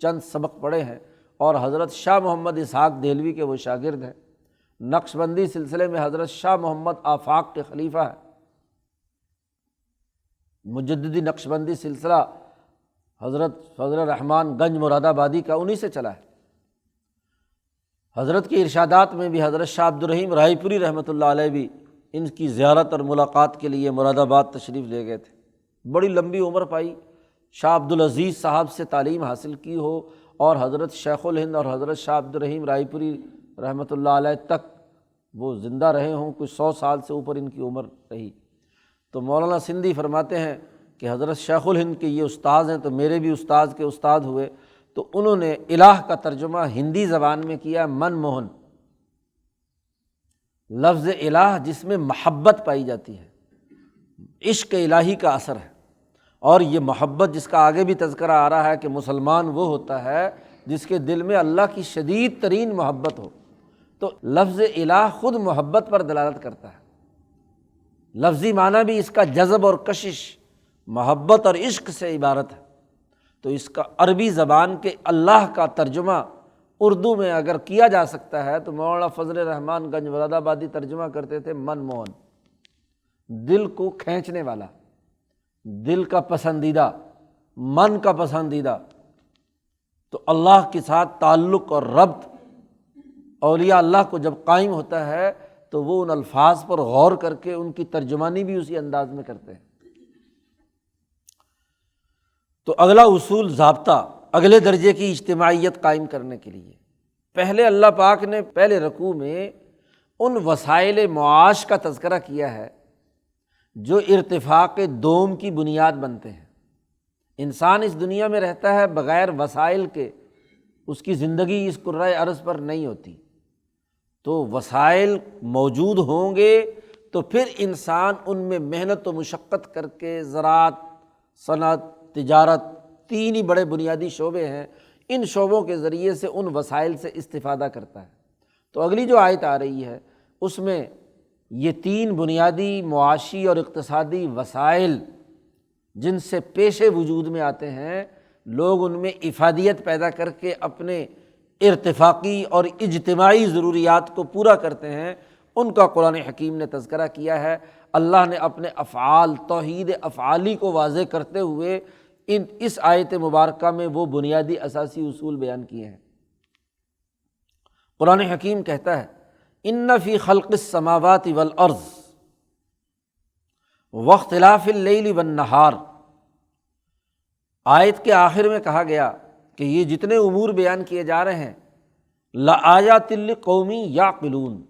چند سبق پڑھے ہیں، اور حضرت شاہ محمد اسحاق دہلوی کے وہ شاگرد ہیں۔ نقشبندی سلسلے میں حضرت شاہ محمد آفاق کے خلیفہ ہیں، مجددی نقشبندی سلسلہ حضرت فضل الرحمن گنج مراد آبادی کا انہی سے چلا ہے۔ حضرت کے ارشادات میں بھی حضرت شاہ عبدالرحیم رائے پوری رحمۃ اللہ علیہ بھی ان کی زیارت اور ملاقات کے لیے مراد آباد تشریف لے گئے تھے۔ بڑی لمبی عمر پائی، شاہ عبدالعزیز صاحب سے تعلیم حاصل کی ہو، اور حضرت شیخ الہند اور حضرت شاہ عبدالرحیم رائے پوری رحمۃ اللہ علیہ تک وہ زندہ رہے ہوں، کچھ 100 سال سے اوپر ان کی عمر رہی۔ تو مولانا سندھی فرماتے ہیں کہ حضرت شیخ الہند کے یہ استاذ ہیں، تو میرے بھی استاذ کے استاد ہوئے، تو انہوں نے الہ کا ترجمہ ہندی زبان میں کیا من موہن، لفظ الہ جس میں محبت پائی جاتی ہے، عشق الہی کا اثر ہے۔ اور یہ محبت جس کا آگے بھی تذکرہ آ رہا ہے کہ مسلمان وہ ہوتا ہے جس کے دل میں اللہ کی شدید ترین محبت ہو، تو لفظ الہ خود محبت پر دلالت کرتا ہے۔ لفظی معنی بھی اس کا جذب اور کشش، محبت اور عشق سے عبارت ہے۔ تو اس کا عربی زبان کے اللہ کا ترجمہ اردو میں اگر کیا جا سکتا ہے تو مولانا فضل الرحمن گنج مراد آبادی ترجمہ کرتے تھے من موہن، دل کو کھینچنے والا، دل کا پسندیدہ، من کا پسندیدہ۔ تو اللہ کے ساتھ تعلق اور ربط اولیاء اللہ کو جب قائم ہوتا ہے تو وہ ان الفاظ پر غور کر کے ان کی ترجمانی بھی اسی انداز میں کرتے ہیں۔ تو اگلا اصول ضابطہ اگلے درجے کی اجتماعیت قائم کرنے کے لیے، پہلے اللہ پاک نے پہلے رکوع میں ان وسائل معاش کا تذکرہ کیا ہے جو ارتفاق دوم کی بنیاد بنتے ہیں۔ انسان اس دنیا میں رہتا ہے بغیر وسائل کے، اس کی زندگی اس کرۂ ارض پر نہیں ہوتی۔ تو وسائل موجود ہوں گے تو پھر انسان ان میں محنت و مشقت کر کے زراعت، صنعت، تجارت، تین ہی بڑے بنیادی شعبے ہیں، ان شعبوں کے ذریعے سے ان وسائل سے استفادہ کرتا ہے۔ تو اگلی جو آیت آ رہی ہے اس میں یہ تین بنیادی معاشی اور اقتصادی وسائل جن سے پیش وجود میں آتے ہیں، لوگ ان میں افادیت پیدا کر کے اپنے ارتفاقی اور اجتماعی ضروریات کو پورا کرتے ہیں، ان کا قرآن حکیم نے تذکرہ کیا ہے۔ اللہ نے اپنے افعال، توحید افعالی کو واضح کرتے ہوئے اس آیت مبارکہ میں وہ بنیادی اساسی اصول بیان کیے ہیں۔ قرآن حکیم کہتا ہے ان فی خلق السماوات والارض واختلاف اللیل والنہار۔ آیت کے آخر میں کہا گیا کہ یہ جتنے امور بیان کیے جا رہے ہیں لآیات لقوم یعقلون،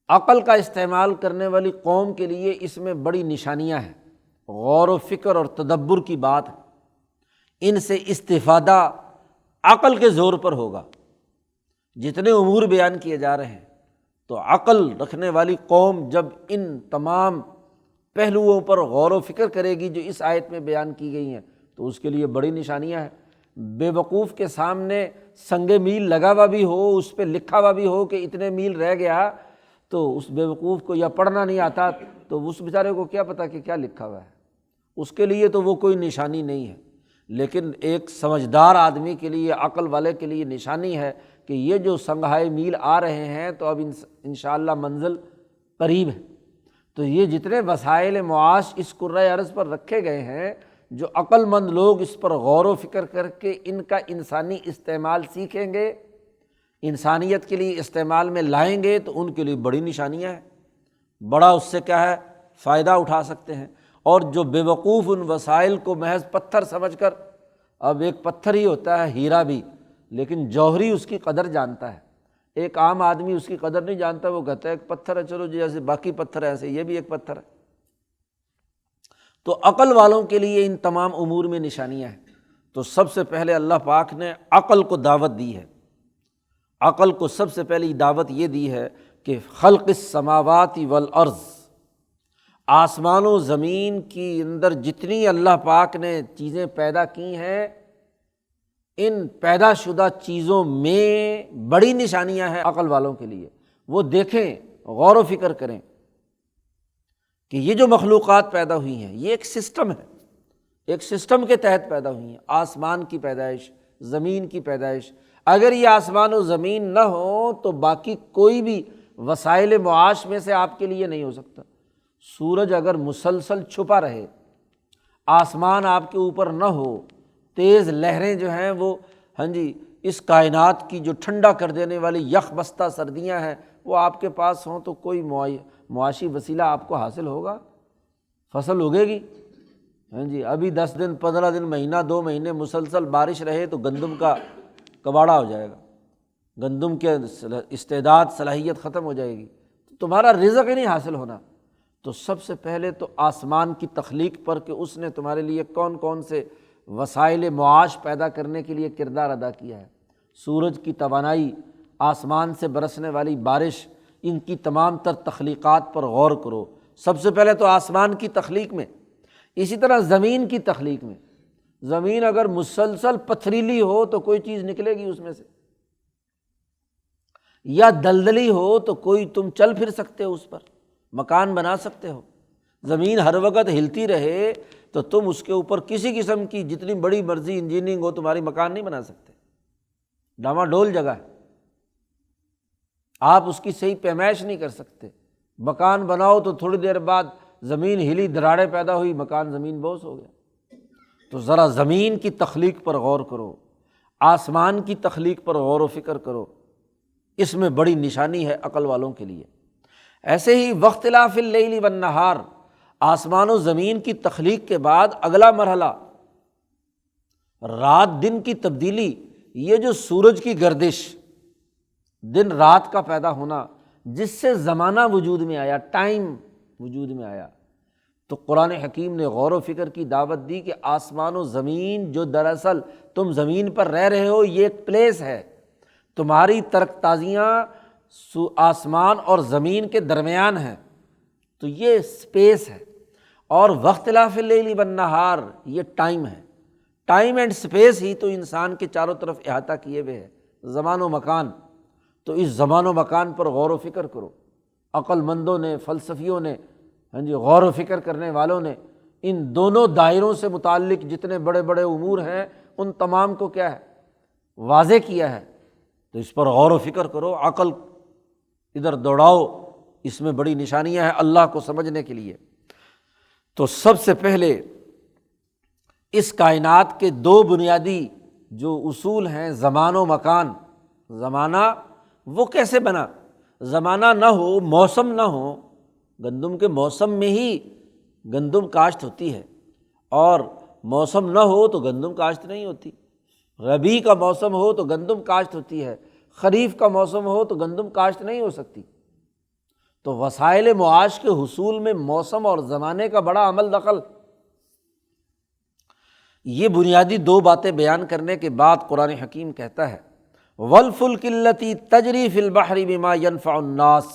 عقل کا استعمال کرنے والی قوم کے لیے اس میں بڑی نشانیاں ہیں، غور و فکر اور تدبر کی بات ہے۔ ان سے استفادہ عقل کے زور پر ہوگا۔ جتنے امور بیان کیے جا رہے ہیں تو عقل رکھنے والی قوم جب ان تمام پہلوؤں پر غور و فکر کرے گی جو اس آیت میں بیان کی گئی ہیں تو اس کے لیے بڑی نشانیاں ہیں۔ بے وقوف کے سامنے سنگ میل لگا ہوا بھی ہو، اس پہ لکھا ہوا بھی ہو کہ اتنے میل رہ گیا، تو اس بے وقوف کو یا پڑھنا نہیں آتا تو اس بیچارے کو کیا پتہ کہ کیا لکھا ہوا ہے، اس کے لیے تو وہ کوئی نشانی نہیں ہے۔ لیکن ایک سمجھدار آدمی کے لیے، عقل والے کے لیے نشانی ہے کہ یہ جو سنگھائے میل آ رہے ہیں تو اب انشاءاللہ منزل قریب ہے۔ تو یہ جتنے وسائل معاش اس کرۂ ارض پر رکھے گئے ہیں، جو عقل مند لوگ اس پر غور و فکر کر کے ان کا انسانی استعمال سیکھیں گے، انسانیت کے لیے استعمال میں لائیں گے، تو ان کے لیے بڑی نشانیاں ہیں، بڑا اس سے کیا ہے فائدہ اٹھا سکتے ہیں۔ اور جو بے وقوف ان وسائل کو محض پتھر سمجھ کر، اب ایک پتھر ہی ہوتا ہے ہیرا بھی، لیکن جوہری اس کی قدر جانتا ہے، ایک عام آدمی اس کی قدر نہیں جانتا، وہ کہتا ہے ایک پتھر ہے، چلو جیسے باقی پتھر ہے ایسے یہ بھی ایک پتھر ہے۔ تو عقل والوں کے لیے ان تمام امور میں نشانیاں ہیں۔ تو سب سے پہلے اللہ پاک نے عقل کو دعوت دی ہے، عقل کو سب سے پہلی دعوت یہ دی ہے کہ خلق السماوات والارض، آسمان و زمین کی اندر جتنی اللہ پاک نے چیزیں پیدا کی ہیں، ان پیدا شدہ چیزوں میں بڑی نشانیاں ہیں عقل والوں کے لیے۔ وہ دیکھیں، غور و فکر کریں کہ یہ جو مخلوقات پیدا ہوئی ہیں یہ ایک سسٹم ہے، ایک سسٹم کے تحت پیدا ہوئی ہیں۔ آسمان کی پیدائش، زمین کی پیدائش، اگر یہ آسمان و زمین نہ ہو تو باقی کوئی بھی وسائل معاش میں سے آپ کے لیے نہیں ہو سکتا۔ سورج اگر مسلسل چھپا رہے، آسمان آپ کے اوپر نہ ہو، تیز لہریں جو ہیں وہ اس کائنات کی جو ٹھنڈا کر دینے والی یخ بستہ سردیاں ہیں وہ آپ کے پاس ہوں تو کوئی معاشی وسیلہ آپ کو حاصل ہوگا، فصل اگے گی؟ ابھی 10 دن 15 دن مہینہ 2 مہینے مسلسل بارش رہے تو گندم کا کباڑا ہو جائے گا، گندم کے استعداد صلاحیت ختم ہو جائے گی، تمہارا رزق ہی نہیں حاصل ہونا۔ تو سب سے پہلے تو آسمان کی تخلیق پر کہ اس نے تمہارے لیے کون کون سے وسائل معاش پیدا کرنے کے لیے کردار ادا کیا ہے، سورج کی توانائی، آسمان سے برسنے والی بارش، ان کی تمام تر تخلیقات پر غور کرو۔ سب سے پہلے تو آسمان کی تخلیق میں، اسی طرح زمین کی تخلیق میں۔ زمین اگر مسلسل پتھریلی ہو تو کوئی چیز نکلے گی اس میں سے، یا دلدلی ہو تو کوئی تم چل پھر سکتے ہو، اس پر مکان بنا سکتے ہو۔ زمین ہر وقت ہلتی رہے تو تم اس کے اوپر کسی قسم کی جتنی بڑی مرضی انجینئرنگ ہو تمہاری مکان نہیں بنا سکتے، ڈاما ڈول جگہ ہے، آپ اس کی صحیح پیمائش نہیں کر سکتے۔ مکان بناؤ تو تھوڑی دیر بعد زمین ہلی، دراڑیں پیدا ہوئی، مکان زمین بوس ہو گیا۔ تو ذرا زمین کی تخلیق پر غور کرو، آسمان کی تخلیق پر غور و فکر کرو، اس میں بڑی نشانی ہے عقل والوں کے لیے۔ ایسے ہی واختلاف اللیل والنہار، آسمان و زمین کی تخلیق کے بعد اگلا مرحلہ رات دن کی تبدیلی، یہ جو سورج کی گردش، دن رات کا پیدا ہونا، جس سے زمانہ وجود میں آیا، ٹائم وجود میں آیا، تو قرآن حکیم نے غور و فکر کی دعوت دی کہ آسمان و زمین جو دراصل تم زمین پر رہ رہے ہو یہ ایک پلیس ہے، تمہاری ترک تازیاں آسمان اور زمین کے درمیان ہیں، تو یہ سپیس ہے۔ اور واختلاف اللیل والنہار یہ ٹائم ہے، ٹائم اینڈ سپیس ہی تو انسان کے چاروں طرف احاطہ کیے ہوئے ہے، زمان و مکان۔ تو اس زمان و مکان پر غور و فکر کرو، عقل مندوں نے، فلسفیوں نے، غور و فکر کرنے والوں نے ان دونوں دائروں سے متعلق جتنے بڑے بڑے امور ہیں ان تمام کو کیا ہے واضح کیا ہے۔ تو اس پر غور و فکر کرو، عقل ادھر دوڑاؤ، اس میں بڑی نشانیاں ہیں اللہ کو سمجھنے کے لیے۔ تو سب سے پہلے اس کائنات کے 2 بنیادی جو اصول ہیں، زمان و مکان۔ زمانہ وہ کیسے بنا؟ زمانہ نہ ہو، موسم نہ ہو، گندم کے موسم میں ہی گندم کاشت ہوتی ہے، اور موسم نہ ہو تو گندم کاشت نہیں ہوتی۔ ربیع کا موسم ہو تو گندم کاشت ہوتی ہے، خریف کا موسم ہو تو گندم کاشت نہیں ہو سکتی۔ تو وسائل معاش کے حصول میں موسم اور زمانے کا بڑا عمل دخل۔ یہ بنیادی دو باتیں بیان کرنے کے بعد قرآن حکیم کہتا ہے وَالْفُلْكِ الَّتِي تَجْرِي فِي الْبَحْرِ بِمَا يَنْفَعُ النَّاسَ۔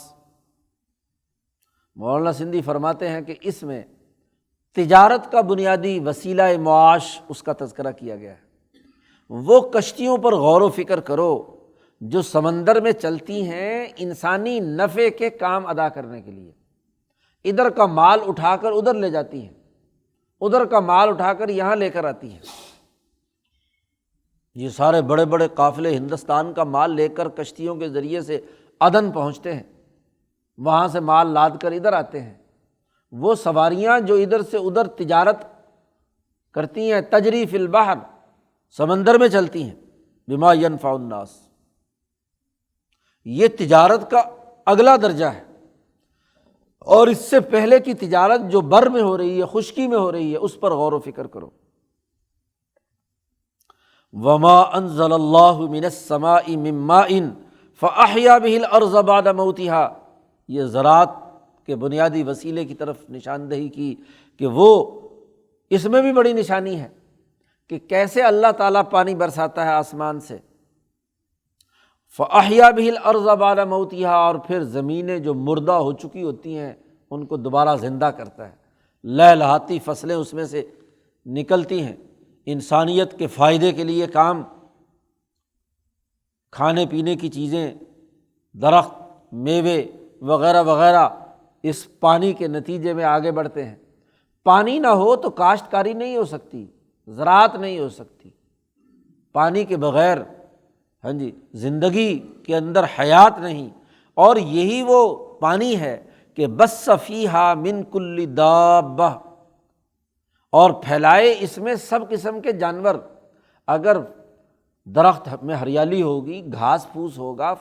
مولانا سندھی فرماتے ہیں کہ اس میں تجارت کا بنیادی وسیلہ معاش اس کا تذکرہ کیا گیا ہے۔ وہ کشتیوں پر غور و فکر کرو جو سمندر میں چلتی ہیں انسانی نفع کے کام ادا کرنے کے لیے، ادھر کا مال اٹھا کر ادھر لے جاتی ہیں، ادھر کا مال اٹھا کر یہاں لے کر آتی ہیں۔ یہ سارے بڑے بڑے قافلے ہندوستان کا مال لے کر کشتیوں کے ذریعے سے عدن پہنچتے ہیں، وہاں سے مال لاد کر ادھر آتے ہیں۔ وہ سواریاں جو ادھر سے ادھر تجارت کرتی ہیں تجری فی البحر، سمندر میں چلتی ہیں، بما ینفع الناس، یہ تجارت کا اگلا درجہ ہے۔ اور اس سے پہلے کی تجارت جو بر میں ہو رہی ہے، خشکی میں ہو رہی ہے، اس پر غور و فکر کرو۔ وما انزل اللہ من السماء من ماء فاحیا به الارض بعد موتها، یہ زراعت کے بنیادی وسیلے کی طرف نشاندہی کی کہ وہ اس میں بھی بڑی نشانی ہے کہ کیسے اللہ تعالیٰ پانی برساتا ہے آسمان سے، فاحیا به الارض بعد موتها، اور پھر زمینیں جو مردہ ہو چکی ہوتی ہیں ان کو دوبارہ زندہ کرتا ہے، لہلہاتی فصلیں اس میں سے نکلتی ہیں، انسانیت کے فائدے کے لیے کام، کھانے پینے کی چیزیں، درخت، میوے وغیرہ وغیرہ اس پانی کے نتیجے میں آگے بڑھتے ہیں۔ پانی نہ ہو تو کاشتکاری نہیں ہو سکتی، زراعت نہیں ہو سکتی، پانی کے بغیر زندگی کے اندر حیات نہیں۔ اور یہی وہ پانی ہے کہ بث فیہا من کل دابہ، اور پھیلائے اس میں سب قسم کے جانور۔ اگر درخت میں ہریالی ہوگی، گھاس پھوس ہوگا،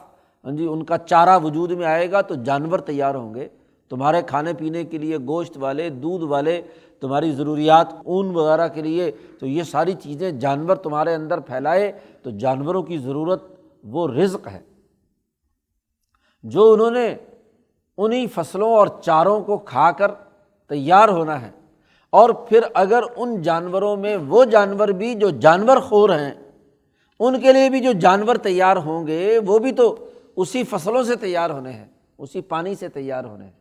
ان کا چارہ وجود میں آئے گا تو جانور تیار ہوں گے تمہارے کھانے پینے کے لیے، گوشت والے، دودھ والے، تمہاری ضروریات اون وغیرہ کے لیے، تو یہ ساری چیزیں جانور تمہارے اندر پھیلائے تو جانوروں کی ضرورت وہ رزق ہے جو انہوں نے انہی فصلوں اور چاروں کو کھا کر تیار ہونا ہے۔ اور پھر اگر ان جانوروں میں وہ جانور بھی جو جانور خور ہیں، ان کے لیے بھی جو جانور تیار ہوں گے وہ بھی تو اسی فصلوں سے تیار ہونے ہیں، اسی پانی سے تیار ہونے ہیں۔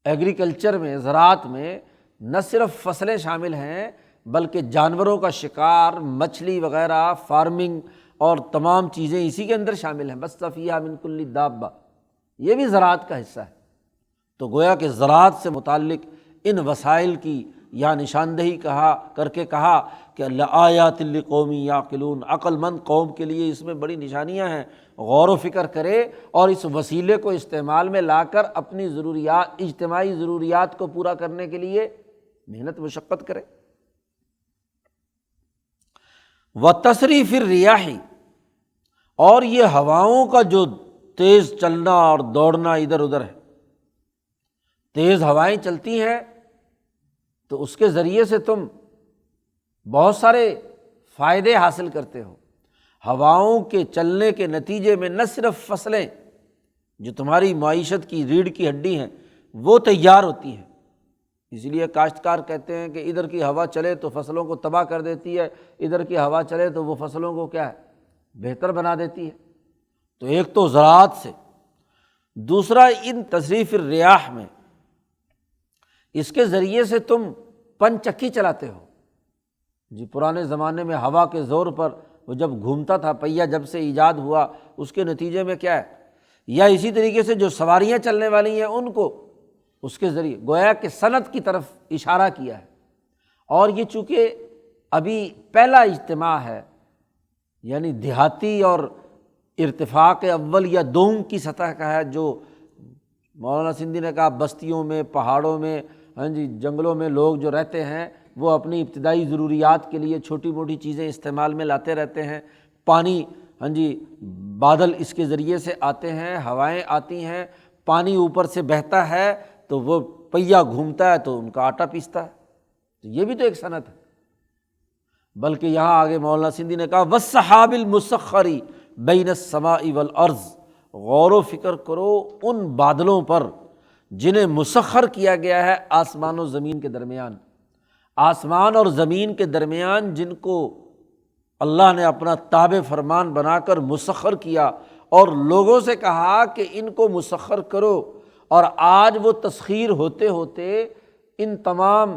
ایگریکلچر میں، زراعت میں نہ صرف فصلیں شامل ہیں بلکہ جانوروں کا شکار، مچھلی وغیرہ، فارمنگ اور تمام چیزیں اسی کے اندر شامل ہیں۔ بث فیہا من کل دابہ، یہ بھی زراعت کا حصہ ہے۔ تو گویا کہ زراعت سے متعلق ان وسائل کی یا نشاندہی کر کے کہا کہ لآیات لقوم یعقلون، عقل مند قوم کے لیے اس میں بڑی نشانیاں ہیں، غور و فکر کرے اور اس وسیلے کو استعمال میں لا کر اپنی ضروریات، اجتماعی ضروریات کو پورا کرنے کے لیے محنت مشقت کرے۔ وتصریف الریاح، اور یہ ہواؤں کا جو تیز چلنا اور دوڑنا ادھر ادھر ہے، تیز ہوائیں چلتی ہیں تو اس کے ذریعے سے تم بہت سارے فائدے حاصل کرتے ہو۔ ہواؤں کے چلنے کے نتیجے میں نہ صرف فصلیں جو تمہاری معیشت کی ریڑھ کی ہڈی ہیں وہ تیار ہوتی ہیں، اس لیے کاشتکار کہتے ہیں کہ ادھر کی ہوا چلے تو فصلوں کو تباہ کر دیتی ہے، ادھر کی ہوا چلے تو وہ فصلوں کو کیا ہے، بہتر بنا دیتی ہے۔ تو ایک تو زراعت سے، دوسرا ان تصریف الریاح میں، اس کے ذریعے سے تم پن چکی چلاتے ہو۔ پرانے زمانے میں ہوا کے زور پر وہ جب گھومتا تھا، پہیہ جب سے ایجاد ہوا اس کے نتیجے میں کیا ہے، یا اسی طریقے سے جو سواریاں چلنے والی ہیں ان کو اس کے ذریعے گویا کہ صنعت کی طرف اشارہ کیا ہے۔ اور یہ چونکہ ابھی پہلا اجتماع ہے، یعنی دیہاتی اور ارتفاق اول یا دوم کی سطح کا ہے، جو مولانا سندھی نے کہا بستیوں میں، پہاڑوں میں، جنگلوں میں لوگ جو رہتے ہیں وہ اپنی ابتدائی ضروریات کے لیے چھوٹی موٹی چیزیں استعمال میں لاتے رہتے ہیں۔ پانی، بادل اس کے ذریعے سے آتے ہیں، ہوائیں آتی ہیں، پانی اوپر سے بہتا ہے تو وہ پہیہ گھومتا ہے تو ان کا آٹا پیستا ہے، تو یہ بھی تو ایک صنعت ہے۔ بلکہ یہاں آگے مولانا سندھی نے کہا والسحاب المسخر بین السماء والارض، غور و فکر کرو ان بادلوں پر جنہیں مسخر کیا گیا ہے آسمان و زمین کے درمیان۔ آسمان اور زمین کے درمیان جن کو اللہ نے اپنا تابع فرمان بنا کر مسخر کیا اور لوگوں سے کہا کہ ان کو مسخر کرو، اور آج وہ تسخیر ہوتے ہوتے ان تمام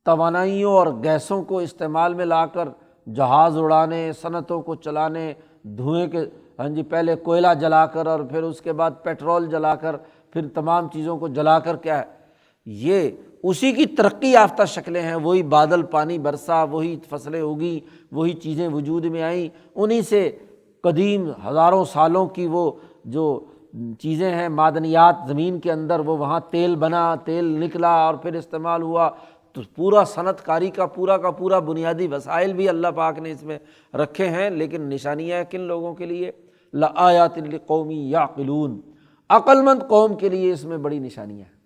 توانائیوں اور گیسوں کو استعمال میں لا کر جہاز اڑانے، صنعتوں کو چلانے، دھوئیں کے پہلے کوئلہ جلا کر اور پھر اس کے بعد پیٹرول جلا کر پھر تمام چیزوں کو جلا کر، کیا ہے یہ اسی کی ترقی یافتہ شکلیں ہیں۔ وہی بادل پانی برسا، وہی فصلیں اگیں، وہی چیزیں وجود میں آئیں، انہی سے قدیم ہزاروں سالوں کی وہ جو چیزیں ہیں معدنیات زمین کے اندر، وہ وہاں تیل بنا، تیل نکلا اور پھر استعمال ہوا۔ تو پورا صنعت کاری کا پورا بنیادی وسائل بھی اللہ پاک نے اس میں رکھے ہیں، لیکن نشانیاں کن لوگوں کے لیے؟ لآیات لقوم یعقلون، عقل مند قوم کے لیے اس میں بڑی نشانیاں ہیں۔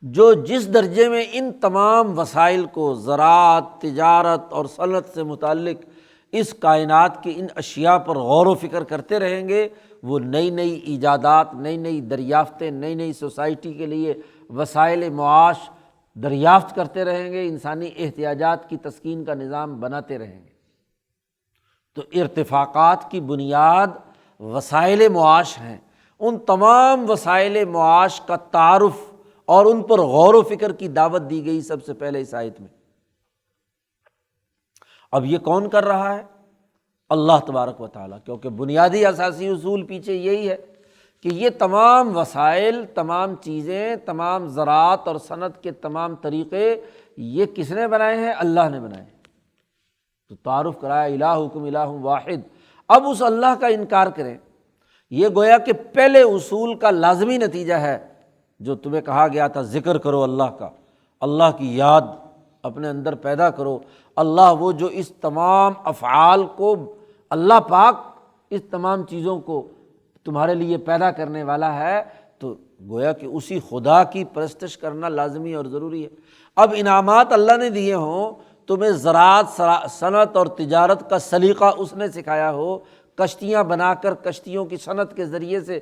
جو جس درجے میں ان تمام وسائل کو، زراعت، تجارت اور صنعت سے متعلق اس کائنات کی ان اشیاء پر غور و فکر کرتے رہیں گے، وہ نئی نئی ایجادات، نئی نئی دریافتیں، نئی نئی سوسائٹی کے لیے وسائل معاش دریافت کرتے رہیں گے، انسانی احتیاجات کی تسکین کا نظام بناتے رہیں گے۔ تو ارتفاقات کی بنیاد وسائل معاش ہیں۔ ان تمام وسائل معاش کا تعارف اور ان پر غور و فکر کی دعوت دی گئی سب سے پہلے اس آیت میں۔ اب یہ کون کر رہا ہے؟ اللہ تبارک و تعالیٰ، کیونکہ بنیادی اساسی اصول پیچھے یہی ہے کہ یہ تمام وسائل، تمام چیزیں، تمام زراعت اور صنعت کے تمام طریقے یہ کس نے بنائے ہیں؟ اللہ نے بنائے ہیں۔ تو تعارف کرایا الہکم الہ واحد۔ اب اس اللہ کا انکار کریں، یہ گویا کہ پہلے اصول کا لازمی نتیجہ ہے جو تمہیں کہا گیا تھا، ذکر کرو اللہ کا، اللہ کی یاد اپنے اندر پیدا کرو۔ اللہ وہ جو اس تمام افعال کو، اللہ پاک اس تمام چیزوں کو تمہارے لیے پیدا کرنے والا ہے، تو گویا کہ اسی خدا کی پرستش کرنا لازمی اور ضروری ہے۔ اب انعامات اللہ نے دیے ہوں، تمہیں زراعت، صنعت اور تجارت کا سلیقہ اس نے سکھایا ہو، کشتیاں بنا کر کشتیوں کی صنعت کے ذریعے سے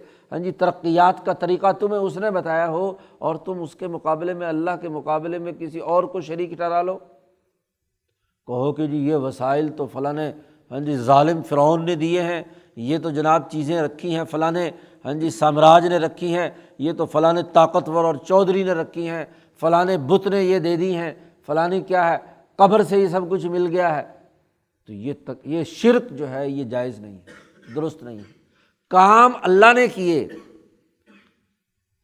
ترقیات کا طریقہ تمہیں اس نے بتایا ہو، اور تم اس کے مقابلے میں، اللہ کے مقابلے میں کسی اور کو شریک ٹھہرا لو، کہو کہ جی یہ وسائل تو فلاں ظالم فرعون نے دیے ہیں، یہ تو جناب چیزیں رکھی ہیں فلاں سامراج نے رکھی ہیں، یہ تو فلاں طاقتور اور چودھری نے رکھی ہیں، فلاں بت نے یہ دے دی ہیں، فلاں کیا ہے قبر سے یہ سب کچھ مل گیا ہے۔ تو یہ شرک جو ہے یہ جائز نہیں ہے، درست نہیں ہے۔ کام اللہ نے کیے،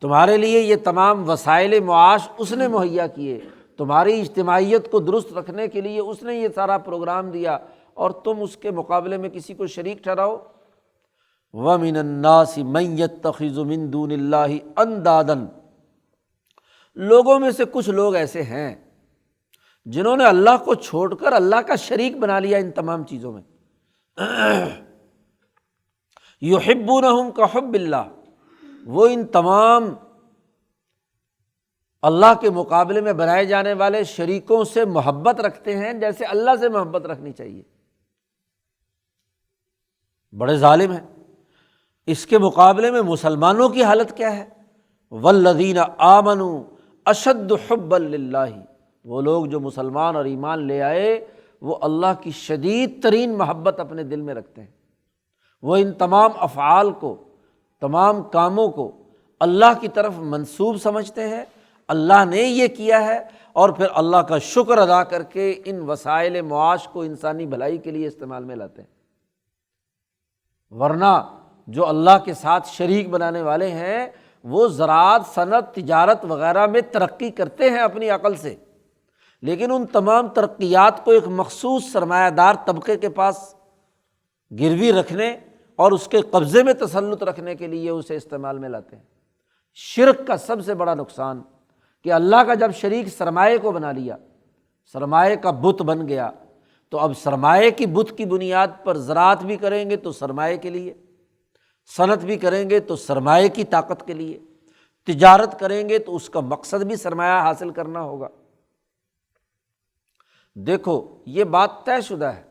تمہارے لیے یہ تمام وسائل معاش اس نے مہیا کیے، تمہاری اجتماعیت کو درست رکھنے کے لیے اس نے یہ سارا پروگرام دیا، اور تم اس کے مقابلے میں کسی کو شریک ٹھہراؤ۔ وَمِنَ النَّاسِ مَن يَتَّخِذُ مِن دُونِ اللَّهِ أَندَادًا، لوگوں میں سے کچھ لوگ ایسے ہیں جنہوں نے اللہ کو چھوڑ کر اللہ کا شریک بنا لیا ان تمام چیزوں میں۔ یحبونہم کحب اللہ، وہ ان تمام اللہ کے مقابلے میں بنائے جانے والے شریکوں سے محبت رکھتے ہیں جیسے اللہ سے محبت رکھنی چاہیے۔ بڑے ظالم ہیں۔ اس کے مقابلے میں مسلمانوں کی حالت کیا ہے؟ والذین آمنوا اشد حبا للہ، وہ لوگ جو مسلمان اور ایمان لے آئے وہ اللہ کی شدید ترین محبت اپنے دل میں رکھتے ہیں، وہ ان تمام افعال کو، تمام کاموں کو اللہ کی طرف منسوب سمجھتے ہیں، اللہ نے یہ کیا ہے، اور پھر اللہ کا شکر ادا کر کے ان وسائل معاش کو انسانی بھلائی کے لیے استعمال میں لاتے ہیں۔ ورنہ جو اللہ کے ساتھ شریک بنانے والے ہیں وہ زراعت، صنعت، تجارت وغیرہ میں ترقی کرتے ہیں اپنی عقل سے، لیکن ان تمام ترقیات کو ایک مخصوص سرمایہ دار طبقے کے پاس گروی رکھنے اور اس کے قبضے میں تسلط رکھنے کے لیے اسے استعمال میں لاتے ہیں۔ شرک کا سب سے بڑا نقصان کہ اللہ کا جب شریک سرمایہ کو بنا لیا، سرمایہ کا بت بن گیا، تو اب سرمایہ کی بت کی بنیاد پر زراعت بھی کریں گے تو سرمایہ کے لیے، صنعت بھی کریں گے تو سرمایہ کی طاقت کے لیے، تجارت کریں گے تو اس کا مقصد بھی سرمایہ حاصل کرنا ہوگا۔ دیکھو یہ بات طے شدہ ہے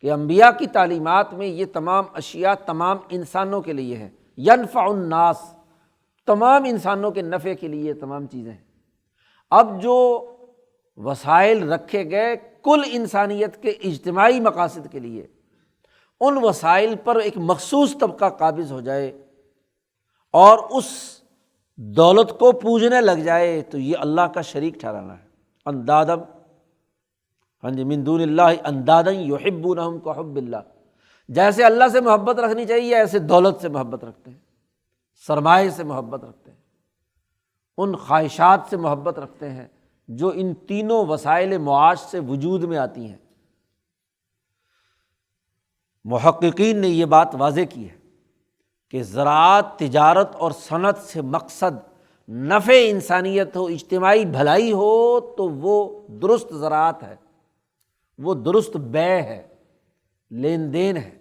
کہ انبیاء کی تعلیمات میں یہ تمام اشیاء تمام انسانوں کے لیے ہیں، ینفع الناس، تمام انسانوں کے نفع کے لیے تمام چیزیں ہیں۔ اب جو وسائل رکھے گئے کل انسانیت کے اجتماعی مقاصد کے لیے، ان وسائل پر ایک مخصوص طبقہ قابض ہو جائے اور اس دولت کو پوجنے لگ جائے، تو یہ اللہ کا شریک ٹھہرانا ہے۔ اندادم، ہاں جی، من دون اللہ اندادن یحبونہم کحب اللہ، جیسے اللہ سے محبت رکھنی چاہیے ایسے دولت سے محبت رکھتے ہیں، سرمایہ سے محبت رکھتے ہیں، ان خواہشات سے محبت رکھتے ہیں جو ان تینوں وسائل معاش سے وجود میں آتی ہیں۔ محققین نے یہ بات واضح کی ہے کہ زراعت، تجارت اور صنعت سے مقصد نفع انسانیت ہو، اجتماعی بھلائی ہو، تو وہ درست زراعت ہے، وہ درست بیع ہے، لین دین ہے،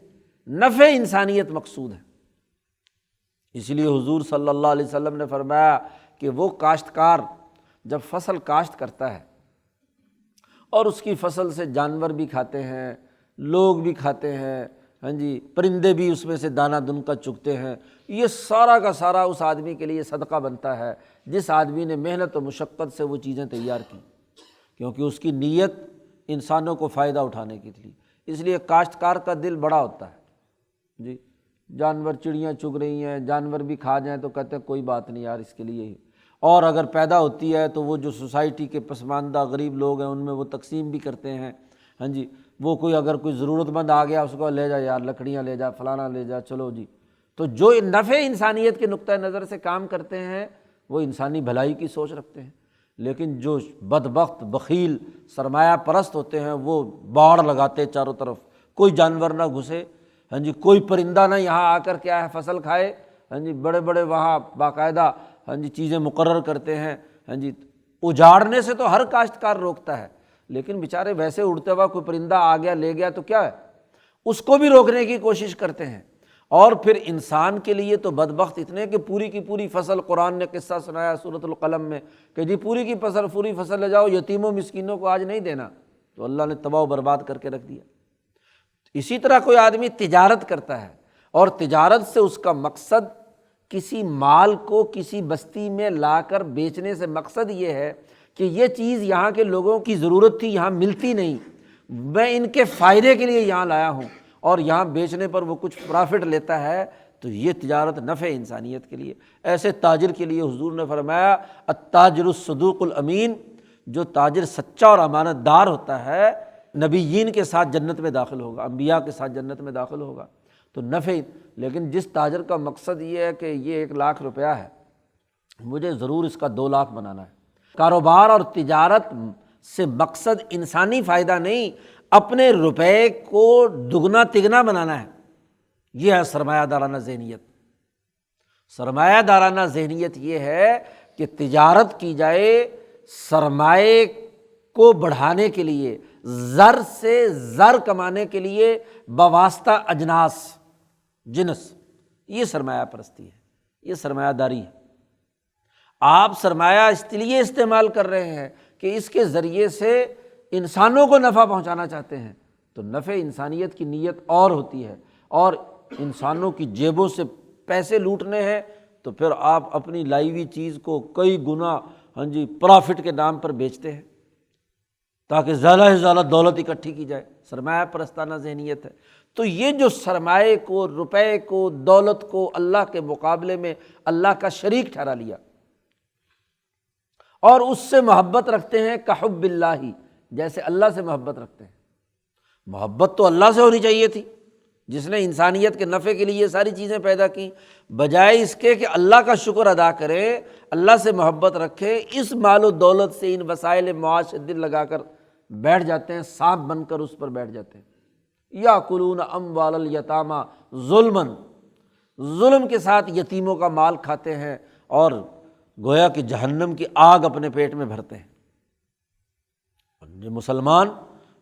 نفع انسانیت مقصود ہے۔ اس لیے حضور صلی اللہ علیہ وسلم نے فرمایا کہ وہ کاشتکار جب فصل کاشت کرتا ہے اور اس کی فصل سے جانور بھی کھاتے ہیں، لوگ بھی کھاتے ہیں، ہاں جی، پرندے بھی اس میں سے دانہ دن کا چگتے ہیں، یہ سارا کا سارا اس آدمی کے لیے صدقہ بنتا ہے جس آدمی نے محنت و مشقت سے وہ چیزیں تیار کی، کیونکہ اس کی نیت انسانوں کو فائدہ اٹھانے کی تھی۔ اس لیے کاشتکار کا دل بڑا ہوتا ہے جی، جانور چڑیاں چگ رہی ہیں، جانور بھی کھا جائیں تو کہتے ہیں کوئی بات نہیں یار، اس کے لیے ہی، اور اگر پیدا ہوتی ہے تو وہ جو سوسائٹی کے پسماندہ غریب لوگ ہیں ان میں وہ تقسیم بھی کرتے ہیں، ہاں جی، وہ کوئی اگر کوئی ضرورت مند آ گیا اس کو لے جا یار، لکڑیاں لے جا، فلانا لے جا، چلو جی۔ تو جو نفع انسانیت کے نقطہ نظر سے کام کرتے ہیں وہ انسانی بھلائی کی سوچ رکھتے ہیں، لیکن جو بدبخت بخیل سرمایہ پرست ہوتے ہیں وہ باڑ لگاتے چاروں طرف، کوئی جانور نہ گھسے، ہاں جی، کوئی پرندہ نہ یہاں آ کر کیا ہے فصل کھائے، ہاں جی، بڑے بڑے وہاں باقاعدہ ہاں جی چیزیں مقرر کرتے ہیں، ہاں جی، اجاڑنے سے تو ہر کاشتکار روکتا ہے، لیکن بیچارے ویسے اڑتے ہوا کوئی پرندہ آ گیا لے گیا تو کیا ہے، اس کو بھی روکنے کی کوشش کرتے ہیں۔ اور پھر انسان کے لیے تو بدبخت اتنے کہ پوری کی پوری فصل، قرآن نے قصہ سنایا سورۃ القلم میں کہ جی پوری کی پوری فصل لے جاؤ، یتیموں مسکینوں کو آج نہیں دینا، تو اللہ نے تباہ و برباد کر کے رکھ دیا۔ اسی طرح کوئی آدمی تجارت کرتا ہے اور تجارت سے اس کا مقصد کسی مال کو کسی بستی میں لا کر بیچنے سے مقصد یہ ہے کہ یہ چیز یہاں کے لوگوں کی ضرورت تھی، یہاں ملتی نہیں، میں ان کے فائدے کے لیے یہاں لایا ہوں، اور یہاں بیچنے پر وہ کچھ پرافٹ لیتا ہے، تو یہ تجارت نفع انسانیت کے لیے۔ ایسے تاجر کے لیے حضور نے فرمایا التاجر الصدوق الامین، جو تاجر سچا اور امانت دار ہوتا ہے نبیین کے ساتھ جنت میں داخل ہوگا، انبیاء کے ساتھ جنت میں داخل ہوگا۔ تو نفع، لیکن جس تاجر کا مقصد یہ ہے کہ یہ 1,00,000 روپیہ ہے، مجھے ضرور اس کا 2,00,000 بنانا ہے، کاروبار اور تجارت سے مقصد انسانی فائدہ نہیں، اپنے روپے کو دگنا تگنا بنانا ہے، یہ ہے سرمایہ دارانہ ذہنیت۔ سرمایہ دارانہ ذہنیت یہ ہے کہ تجارت کی جائے سرمایہ کو بڑھانے کے لیے، زر سے زر کمانے کے لیے بواسطہ اجناس، جنس، یہ سرمایہ پرستی ہے، یہ سرمایہ داری ہے۔ آپ سرمایہ اس لیے استعمال کر رہے ہیں کہ اس کے ذریعے سے انسانوں کو نفع پہنچانا چاہتے ہیں، تو نفع انسانیت کی نیت اور ہوتی ہے، اور انسانوں کی جیبوں سے پیسے لوٹنے ہیں تو پھر آپ اپنی لائی ہوئی چیز کو کئی گنا ہاں جی پرافٹ کے نام پر بیچتے ہیں تاکہ زیادہ سے زیادہ دولت اکٹھی کی جائے، سرمایہ پرستانہ ذہنیت ہے۔ تو یہ جو سرمایہ کو، روپے کو، دولت کو اللہ کے مقابلے میں اللہ کا شریک ٹھہرا لیا اور اس سے محبت رکھتے ہیں کحب اللہ، جیسے اللہ سے محبت رکھتے ہیں۔ محبت تو اللہ سے ہونی چاہیے تھی جس نے انسانیت کے نفع کے لیے یہ ساری چیزیں پیدا کی، بجائے اس کے کہ اللہ کا شکر ادا کرے، اللہ سے محبت رکھے، اس مال و دولت سے ان وسائل معاش سے دل لگا کر بیٹھ جاتے ہیں، سانپ بن کر اس پر بیٹھ جاتے ہیں۔ یاکلون اموال الیتامی ظلما، ظلم کے ساتھ یتیموں کا مال کھاتے ہیں اور گویا کہ جہنم کی آگ اپنے پیٹ میں بھرتے ہیں۔ جو مسلمان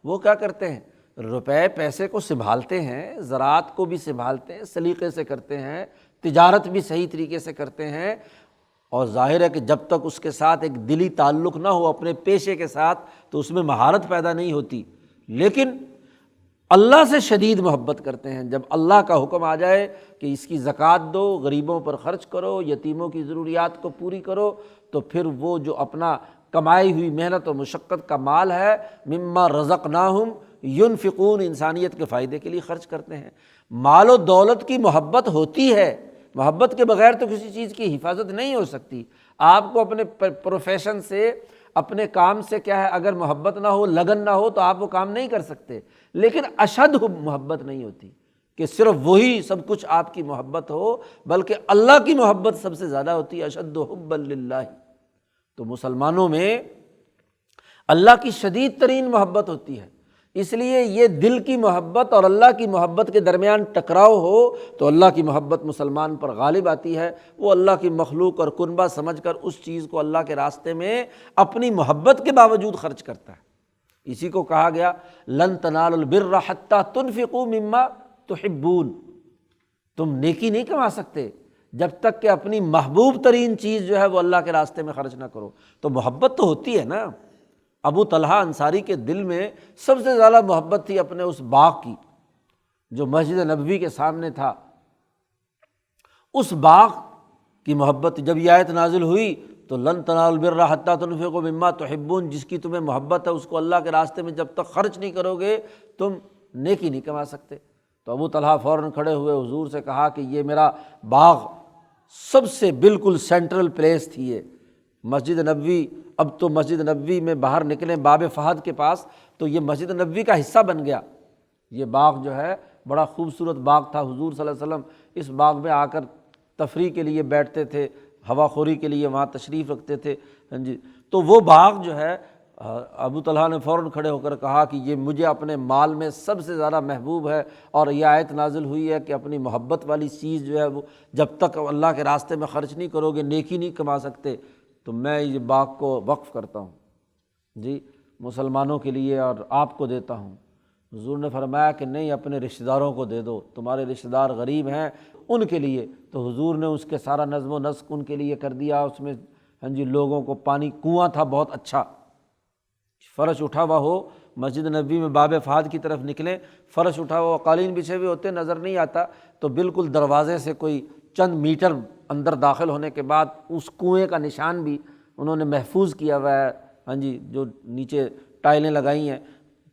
وہ کیا کرتے ہیں، روپے پیسے کو سنبھالتے ہیں، زراعت کو بھی سنبھالتے ہیں، سلیقے سے کرتے ہیں، تجارت بھی صحیح طریقے سے کرتے ہیں، اور ظاہر ہے کہ جب تک اس کے ساتھ ایک دلی تعلق نہ ہو اپنے پیشے کے ساتھ تو اس میں مہارت پیدا نہیں ہوتی، لیکن اللہ سے شدید محبت کرتے ہیں۔ جب اللہ کا حکم آ جائے کہ اس کی زکوٰۃ دو، غریبوں پر خرچ کرو، یتیموں کی ضروریات کو پوری کرو، تو پھر وہ جو اپنا کمائی ہوئی محنت و مشقت کا مال ہے، مما رزقناہم ینفقون، انسانیت کے فائدے کے لیے خرچ کرتے ہیں۔ مال و دولت کی محبت ہوتی ہے، محبت کے بغیر تو کسی چیز کی حفاظت نہیں ہو سکتی۔ آپ کو اپنے پروفیشن سے، اپنے کام سے کیا ہے، اگر محبت نہ ہو، لگن نہ ہو تو آپ وہ کام نہیں کر سکتے۔ لیکن اشد محبت نہیں ہوتی کہ صرف وہی سب کچھ آپ کی محبت ہو، بلکہ اللہ کی محبت سب سے زیادہ ہوتی ہے، اشد حبا للہ۔ تو مسلمانوں میں اللہ کی شدید ترین محبت ہوتی ہے، اس لیے یہ دل کی محبت اور اللہ کی محبت کے درمیان ٹکراؤ ہو تو اللہ کی محبت مسلمان پر غالب آتی ہے، وہ اللہ کی مخلوق اور کنبہ سمجھ کر اس چیز کو اللہ کے راستے میں اپنی محبت کے باوجود خرچ کرتا ہے۔ اسی کو کہا گیا لن تنالوا البر حتی تنفقوا مما تحبون، تم نیکی نہیں کما سکتے جب تک کہ اپنی محبوب ترین چیز جو ہے وہ اللہ کے راستے میں خرچ نہ کرو۔ تو محبت تو ہوتی ہے نا۔ ابو طلحہ انصاری کے دل میں سب سے زیادہ محبت تھی اپنے اس باغ کی جو مسجد نبوی کے سامنے تھا، اس باغ کی محبت۔ جب یہ آیت نازل ہوئی تو لن تنالوا البر حتی تنفقوا مما تحبون، جس کی تمہیں محبت ہے اس کو اللہ کے راستے میں جب تک خرچ نہیں کرو گے تم نیکی نہیں کما سکتے۔ تو ابو طلحہ فوراً کھڑے ہوئے حضور سے کہا کہ یہ میرا باغ سب سے بالکل سینٹرل پلیس تھی یہ مسجد نبوی، اب تو مسجد نبوی میں باہر نکلیں باب فہد کے پاس تو یہ مسجد نبوی کا حصہ بن گیا۔ یہ باغ جو ہے بڑا خوبصورت باغ تھا، حضور صلی اللہ علیہ وسلم اس باغ میں آ کر تفریح کے لیے بیٹھتے تھے، ہوا خوری کے لیے وہاں تشریف رکھتے تھے۔ ہاں جی، تو وہ باغ جو ہے ابو طلحہ نے فوراً کھڑے ہو کر کہا کہ یہ مجھے اپنے مال میں سب سے زیادہ محبوب ہے، اور یہ آیت نازل ہوئی ہے کہ اپنی محبت والی چیز جو ہے وہ جب تک اللہ کے راستے میں خرچ نہیں کرو گے نیکی نہیں کما سکتے، تو میں یہ باغ کو وقف کرتا ہوں جی مسلمانوں کے لیے اور آپ کو دیتا ہوں۔ حضور نے فرمایا کہ نہیں، اپنے رشتہ داروں کو دے دو، تمہارے رشتہ دار غریب ہیں ان کے لیے۔ تو حضور نے اس کے سارا نظم و نسق ان کے لیے کر دیا، اس میں ہاں جی لوگوں کو پانی، کنواں تھا بہت اچھا، فرش اٹھا ہوا ہو، مسجد نبوی میں باب فہد کی طرف نکلیں، فرش اٹھا ہوا، قالین بچھے ہوئے ہوتے نظر نہیں آتا، تو بالکل دروازے سے کوئی چند میٹر اندر داخل ہونے کے بعد اس کنویں کا نشان بھی انہوں نے محفوظ کیا ہوا ہے۔ ہاں جی، جو نیچے ٹائلیں لگائی ہیں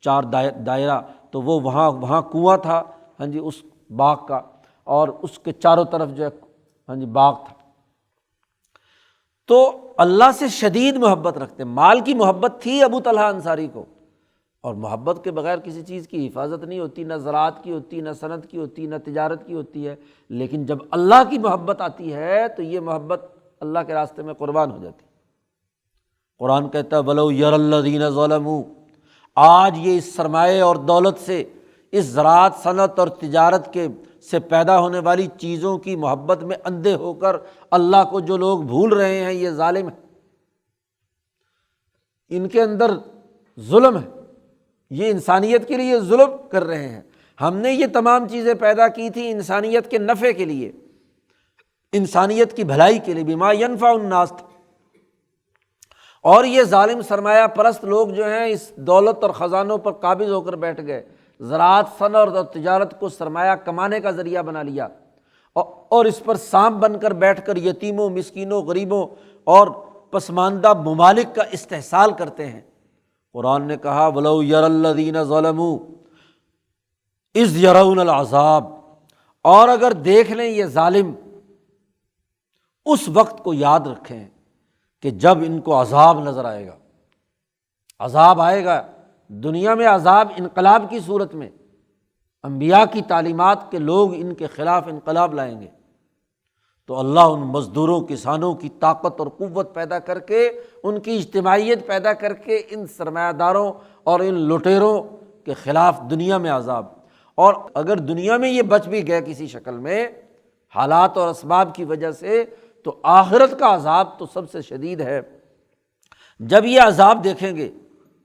4 دائرہ، تو وہ وہاں کنواں تھا ہاں جی اس باغ کا، اور اس کے چاروں طرف جو ہے ہاں جی باغ تھا۔ تو اللہ سے شدید محبت رکھتے، مال کی محبت تھی ابو طلحہ انصاری کو، اور محبت کے بغیر کسی چیز کی حفاظت نہیں ہوتی، نہ زراعت کی ہوتی، نہ صنعت کی ہوتی، نہ تجارت کی ہوتی ہے۔ لیکن جب اللہ کی محبت آتی ہے تو یہ محبت اللہ کے راستے میں قربان ہو جاتی ہے۔ قرآن کہتا ہے وَلَوْ يَرَى الَّذِينَ ظَلَمُوا، آج یہ اس سرمایہ اور دولت سے، اس زراعت، صنعت اور تجارت کے سے پیدا ہونے والی چیزوں کی محبت میں اندھے ہو کر اللہ کو جو لوگ بھول رہے ہیں، یہ ظالم ہیں، ان کے اندر ظلم ہے، یہ انسانیت کے لیے ظلم کر رہے ہیں۔ ہم نے یہ تمام چیزیں پیدا کی تھی انسانیت کے نفع کے لیے، انسانیت کی بھلائی کے لیے، بما ینفع الناس تھا، اور یہ ظالم سرمایہ پرست لوگ جو ہیں اس دولت اور خزانوں پر قابض ہو کر بیٹھ گئے، زراعت، صنعت اور تجارت کو سرمایہ کمانے کا ذریعہ بنا لیا، اور اس پر سانپ بن کر بیٹھ کر یتیموں، مسکینوں، غریبوں اور پسماندہ ممالک کا استحصال کرتے ہیں۔ قرآن نے کہا وَلَوْ يَرَى الَّذِينَ ظَلَمُوا إِذْ يَرَوْنَ الْعَذَابَ، اور اگر دیکھ لیں یہ ظالم اس وقت کو یاد رکھیں کہ جب ان کو عذاب نظر آئے گا، عذاب آئے گا دنیا میں، عذاب انقلاب کی صورت میں، انبیاء کی تعلیمات کے لوگ ان کے خلاف انقلاب لائیں گے، تو اللہ ان مزدوروں، کسانوں کی طاقت اور قوت پیدا کر کے، ان کی اجتماعیت پیدا کر کے ان سرمایہ داروں اور ان لٹیروں کے خلاف دنیا میں عذاب، اور اگر دنیا میں یہ بچ بھی گئے کسی شکل میں حالات اور اسباب کی وجہ سے، تو آخرت کا عذاب تو سب سے شدید ہے۔ جب یہ عذاب دیکھیں گے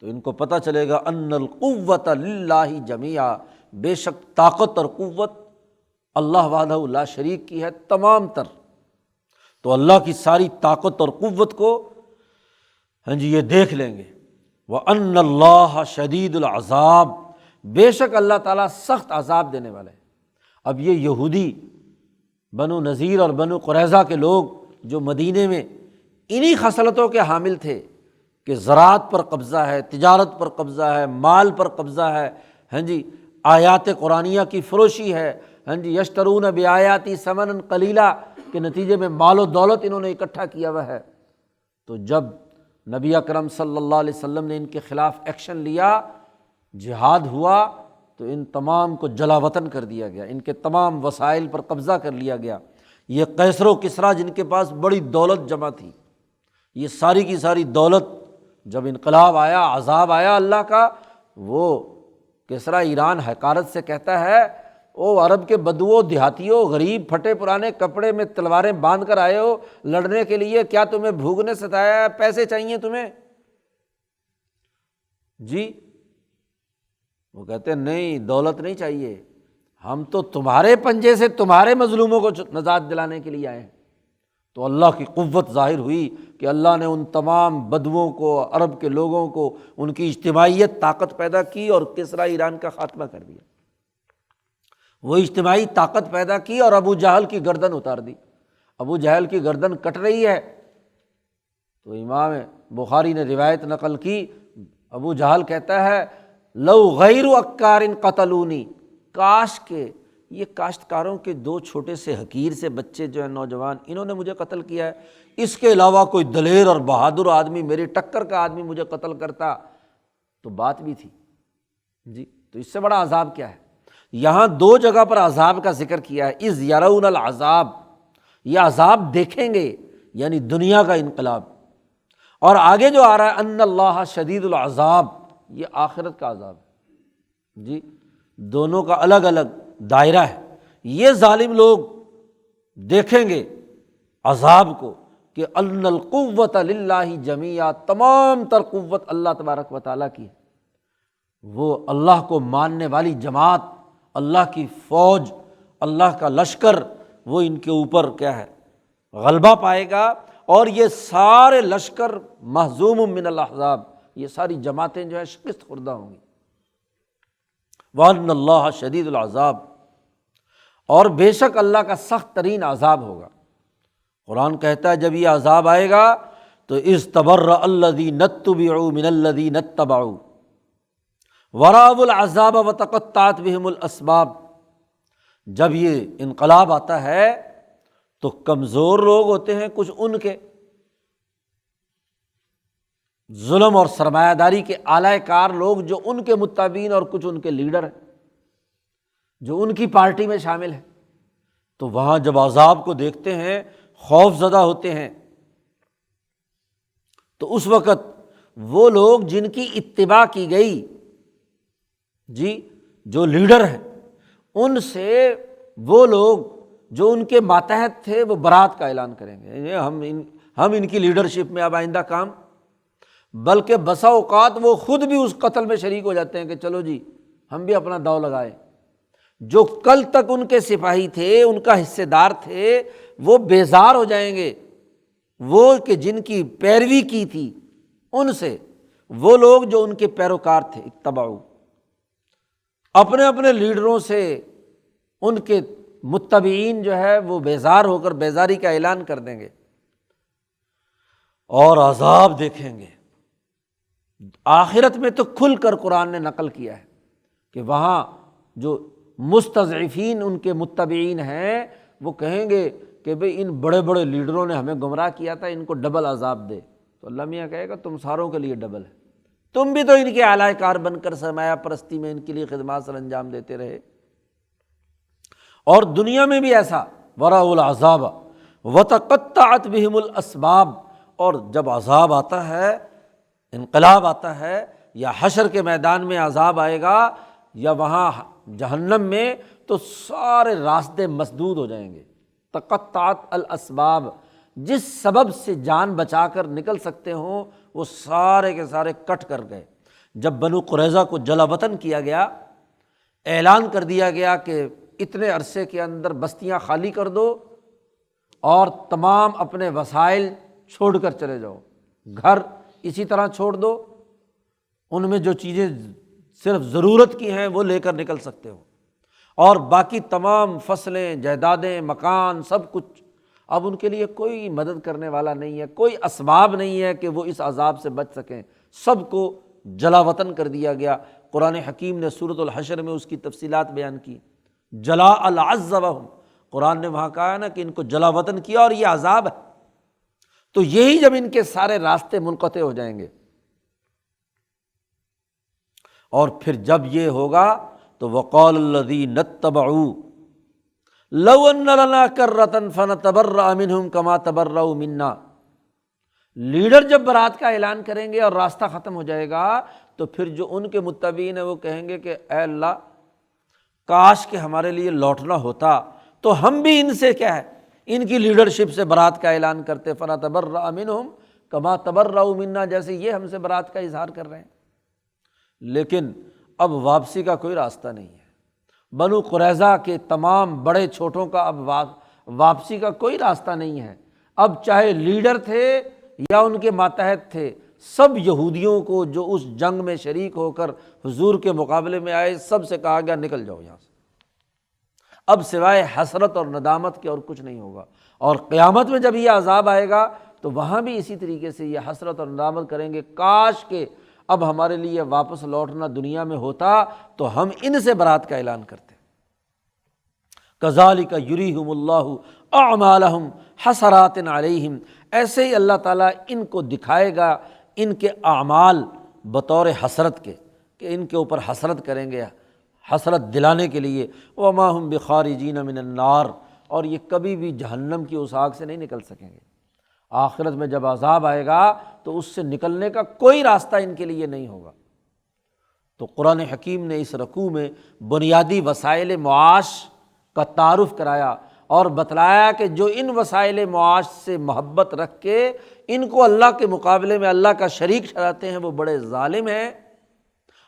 تو ان کو پتہ چلے گا ان القوۃ للہ جمیعا، بے شک طاقت اور قوت اللہ وحدہ لا شریک کی ہے تمام تر۔ تو اللہ کی ساری طاقت اور قوت کو ہاں جی یہ دیکھ لیں گے۔ وَأَنَّ اللَّهَ شَدِيدُ الْعَذَابِ، بے شک اللہ تعالیٰ سخت عذاب دینے والا ہے۔ اب یہ یہودی بنو نذیر اور بنو قریظہ کے لوگ جو مدینے میں انہی خصلتوں کے حامل تھے، کہ زراعت پر قبضہ ہے، تجارت پر قبضہ ہے، مال پر قبضہ ہے، ہاں جی، آیات قرآنیہ کی فروشی ہے، ہاں جی، یشترون بآیاتی ثمنا قلیلا کے نتیجے میں مال و دولت انہوں نے اکٹھا کیا ہوا ہے۔ تو جب نبی اکرم صلی اللہ علیہ وسلم نے ان کے خلاف ایکشن لیا، جہاد ہوا، تو ان تمام کو جلا وطن کر دیا گیا، ان کے تمام وسائل پر قبضہ کر لیا گیا۔ یہ قیصر و کسریٰ جن کے پاس بڑی دولت جمع تھی، یہ ساری کی ساری دولت جب انقلاب آیا، عذاب آیا اللہ کا، وہ کسریٰ ایران حقارت سے کہتا ہے، او عرب کے بدوؤ، دیہاتیوں، غریب پھٹے پرانے کپڑے میں تلواریں باندھ کر آئے ہو لڑنے کے لیے، کیا تمہیں بھوک نے ستایا ہے؟ پیسے چاہیے تمہیں؟ جی، وہ کہتے ہیں نہیں، دولت نہیں چاہیے، ہم تو تمہارے پنجے سے تمہارے مظلوموں کو نجات دلانے کے لیے آئے ہیں۔ تو اللہ کی قوت ظاہر ہوئی کہ اللہ نے ان تمام بدوؤں کو، عرب کے لوگوں کو، ان کی اجتماعیت طاقت پیدا کی اور کسریٰ ایران کا خاتمہ کر دیا۔ وہ اجتماعی طاقت پیدا کی اور ابو جہل کی گردن اتار دی۔ ابو جہل کی گردن کٹ رہی ہے تو امام بخاری نے روایت نقل کی، ابو جہل کہتا ہے لو غیر اکار قتلونی، کاش کہ یہ کاشتکاروں کے دو چھوٹے سے حقیر سے بچے جو ہیں نوجوان، انہوں نے مجھے قتل کیا ہے، اس کے علاوہ کوئی دلیر اور بہادر آدمی، میری ٹکر کا آدمی مجھے قتل کرتا تو بات بھی تھی۔ جی، تو اس سے بڑا عذاب کیا ہے؟ یہاں دو جگہ پر عذاب کا ذکر کیا ہے، اذ یرون العذاب، یہ عذاب دیکھیں گے یعنی دنیا کا انقلاب، اور آگے جو آ رہا ہے ان اللہ شدید العذاب، یہ آخرت کا عذاب ہے۔ جی، دونوں کا الگ الگ دائرہ ہے۔ یہ ظالم لوگ دیکھیں گے عذاب کو کہ ان القوۃ للہ جمیعا، تمام تر قوت اللہ تبارک و تعالیٰ کی ہے، وہ اللہ کو ماننے والی جماعت، اللہ کی فوج، اللہ کا لشکر، وہ ان کے اوپر کیا ہے، غلبہ پائے گا، اور یہ سارے لشکر مہزوم من الاحزاب، یہ ساری جماعتیں جو ہے شکست خوردہ ہوں گی۔ وَأَنَّ اللَّهَ شدید العذاب، اور بے شک اللہ کا سخت ترین عذاب ہوگا۔ قرآن کہتا ہے جب یہ عذاب آئے گا تو اذ تبرأ الذین اتبعوا من الذین اتبعوا ورأوا العذاب وتقطعت بهم الاسباب، جب یہ انقلاب آتا ہے تو کمزور لوگ ہوتے ہیں کچھ ان کے، ظلم اور سرمایہ داری کے اعلی کار لوگ جو ان کے متبعین، اور کچھ ان کے لیڈر ہیں جو ان کی پارٹی میں شامل ہیں، تو وہاں جب عذاب کو دیکھتے ہیں خوف زدہ ہوتے ہیں۔ تو اس وقت وہ لوگ جن کی اتباع کی گئی، جی، جو لیڈر ہیں، ان سے وہ لوگ جو ان کے ماتحت تھے وہ برات کا اعلان کریں گے، ہم ان کی لیڈرشپ میں اب آئندہ کام، بلکہ بسا اوقات وہ خود بھی اس قتل میں شریک ہو جاتے ہیں کہ چلو جی ہم بھی اپنا داؤ لگائیں۔ جو کل تک ان کے سپاہی تھے، ان کا حصے دار تھے، وہ بیزار ہو جائیں گے، وہ کہ جن کی پیروی کی تھی ان سے، وہ لوگ جو ان کے پیروکار تھے، اتبعوا، اپنے اپنے لیڈروں سے ان کے متبعین جو ہے وہ بیزار ہو کر بیزاری کا اعلان کر دیں گے اور عذاب دیکھیں گے۔ آخرت میں تو کھل کر قرآن نے نقل کیا ہے کہ وہاں جو مستضعفین ان کے متبعین ہیں وہ کہیں گے کہ بھئی ان بڑے بڑے لیڈروں نے ہمیں گمراہ کیا تھا، ان کو ڈبل عذاب دے، تو اللہ میاں کہے گا تم ساروں کے لیے ڈبل ہے، تم بھی تو ان کے اعلی کار بن کر سرمایہ پرستی میں ان کے لیے خدمات سر انجام دیتے رہے۔ اور دنیا میں بھی ایسا، ورأوا العذاب وتقطعت بهم الاسباب، اور جب عذاب آتا ہے، انقلاب آتا ہے، یا حشر کے میدان میں عذاب آئے گا، یا وہاں جہنم میں، تو سارے راستے مسدود ہو جائیں گے۔ تقطعت الاسباب، جس سبب سے جان بچا کر نکل سکتے ہوں وہ سارے کے سارے کٹ کر گئے۔ جب بنو قریظہ کو جلا وطن کیا گیا، اعلان کر دیا گیا کہ اتنے عرصے کے اندر بستیاں خالی کر دو اور تمام اپنے وسائل چھوڑ کر چلے جاؤ، گھر اسی طرح چھوڑ دو، ان میں جو چیزیں صرف ضرورت کی ہیں وہ لے کر نکل سکتے ہو، اور باقی تمام فصلیں، جائیدادیں، مکان، سب کچھ اب ان کے لیے کوئی مدد کرنے والا نہیں ہے، کوئی اسباب نہیں ہے کہ وہ اس عذاب سے بچ سکیں، سب کو جلا وطن کر دیا گیا۔ قرآن حکیم نے سورۃ الحشر میں اس کی تفصیلات بیان کی، جلا العذبہم، قرآن نے وہاں کہا ہے نا کہ ان کو جلا وطن کیا اور یہ عذاب ہے۔ تو یہی جب ان کے سارے راستے منقطع ہو جائیں گے اور پھر جب یہ ہوگا تو وقال الذین اتبعوا لو ان لنا کرۃ فنتبرأ منہم کما تبرؤوا منا، لیڈر جب برات کا اعلان کریں گے اور راستہ ختم ہو جائے گا تو پھر جو ان کے متبعین ہیں وہ کہیں گے کہ اے اللہ کاش کہ ہمارے لیے لوٹنا ہوتا تو ہم بھی ان سے کیا ہے، ان کی لیڈرشپ سے برات کا اعلان کرتے، فنتبرأ منہم کما تبرؤوا منا، جیسے یہ ہم سے برات کا اظہار کر رہے ہیں۔ لیکن اب واپسی کا کوئی راستہ نہیں ہے، بنو قریظہ کے تمام بڑے چھوٹوں کا اب واپسی کا کوئی راستہ نہیں ہے۔ اب چاہے لیڈر تھے یا ان کے ماتحت تھے، سب یہودیوں کو جو اس جنگ میں شریک ہو کر حضور کے مقابلے میں آئے، سب سے کہا گیا نکل جاؤ یہاں سے، اب سوائے حسرت اور ندامت کے اور کچھ نہیں ہوگا۔ اور قیامت میں جب یہ عذاب آئے گا تو وہاں بھی اسی طریقے سے یہ حسرت اور ندامت کریں گے، کاش کہ اب ہمارے لیے واپس لوٹنا دنیا میں ہوتا تو ہم ان سے برات کا اعلان کرتے۔ کذالک یریہم اللہ اعمالہم حسرات علیہم، ایسے ہی اللہ تعالیٰ ان کو دکھائے گا ان کے اعمال بطور حسرت کے، کہ ان کے اوپر حسرت کریں گے، حسرت دلانے کے لیے۔ وما ہم بخارجین من النار، اور یہ کبھی بھی جہنم کی اس آگ سے نہیں نکل سکیں گے۔ آخرت میں جب عذاب آئے گا تو اس سے نکلنے کا کوئی راستہ ان کے لیے نہیں ہوگا۔ تو قرآن حکیم نے اس رکوع میں بنیادی وسائل معاش کا تعارف کرایا اور بتلایا کہ جو ان وسائل معاش سے محبت رکھ کے ان کو اللہ کے مقابلے میں اللہ کا شریک ٹھہراتے ہیں وہ بڑے ظالم ہیں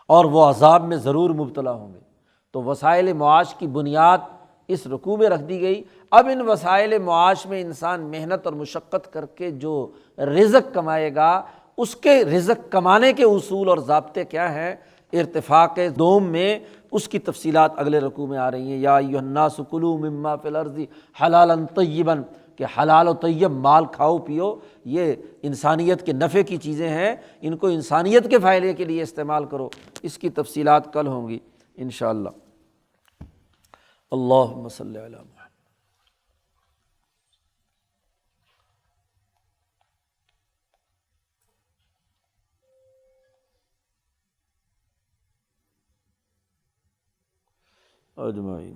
اور وہ عذاب میں ضرور مبتلا ہوں گے۔ تو وسائل معاش کی بنیاد اس رکوع میں رکھ دی گئی۔ اب ان وسائل معاش میں انسان محنت اور مشقت کر کے جو رزق کمائے گا، اس کے رزق کمانے کے اصول اور ضابطے کیا ہیں، ارتفاق دوم میں اس کی تفصیلات اگلے رکوع میں آ رہی ہیں۔ یا ایھا الناس کلوا مما فی الارض حلالا طیبا، کہ حلال و طیب مال کھاؤ پیو، یہ انسانیت کے نفع کی چیزیں ہیں، ان کو انسانیت کے فائدے کے لیے استعمال کرو۔ اس کی تفصیلات کل ہوں گی انشاءاللہ۔ اللہم صلی علی محمد۔ اجمعین۔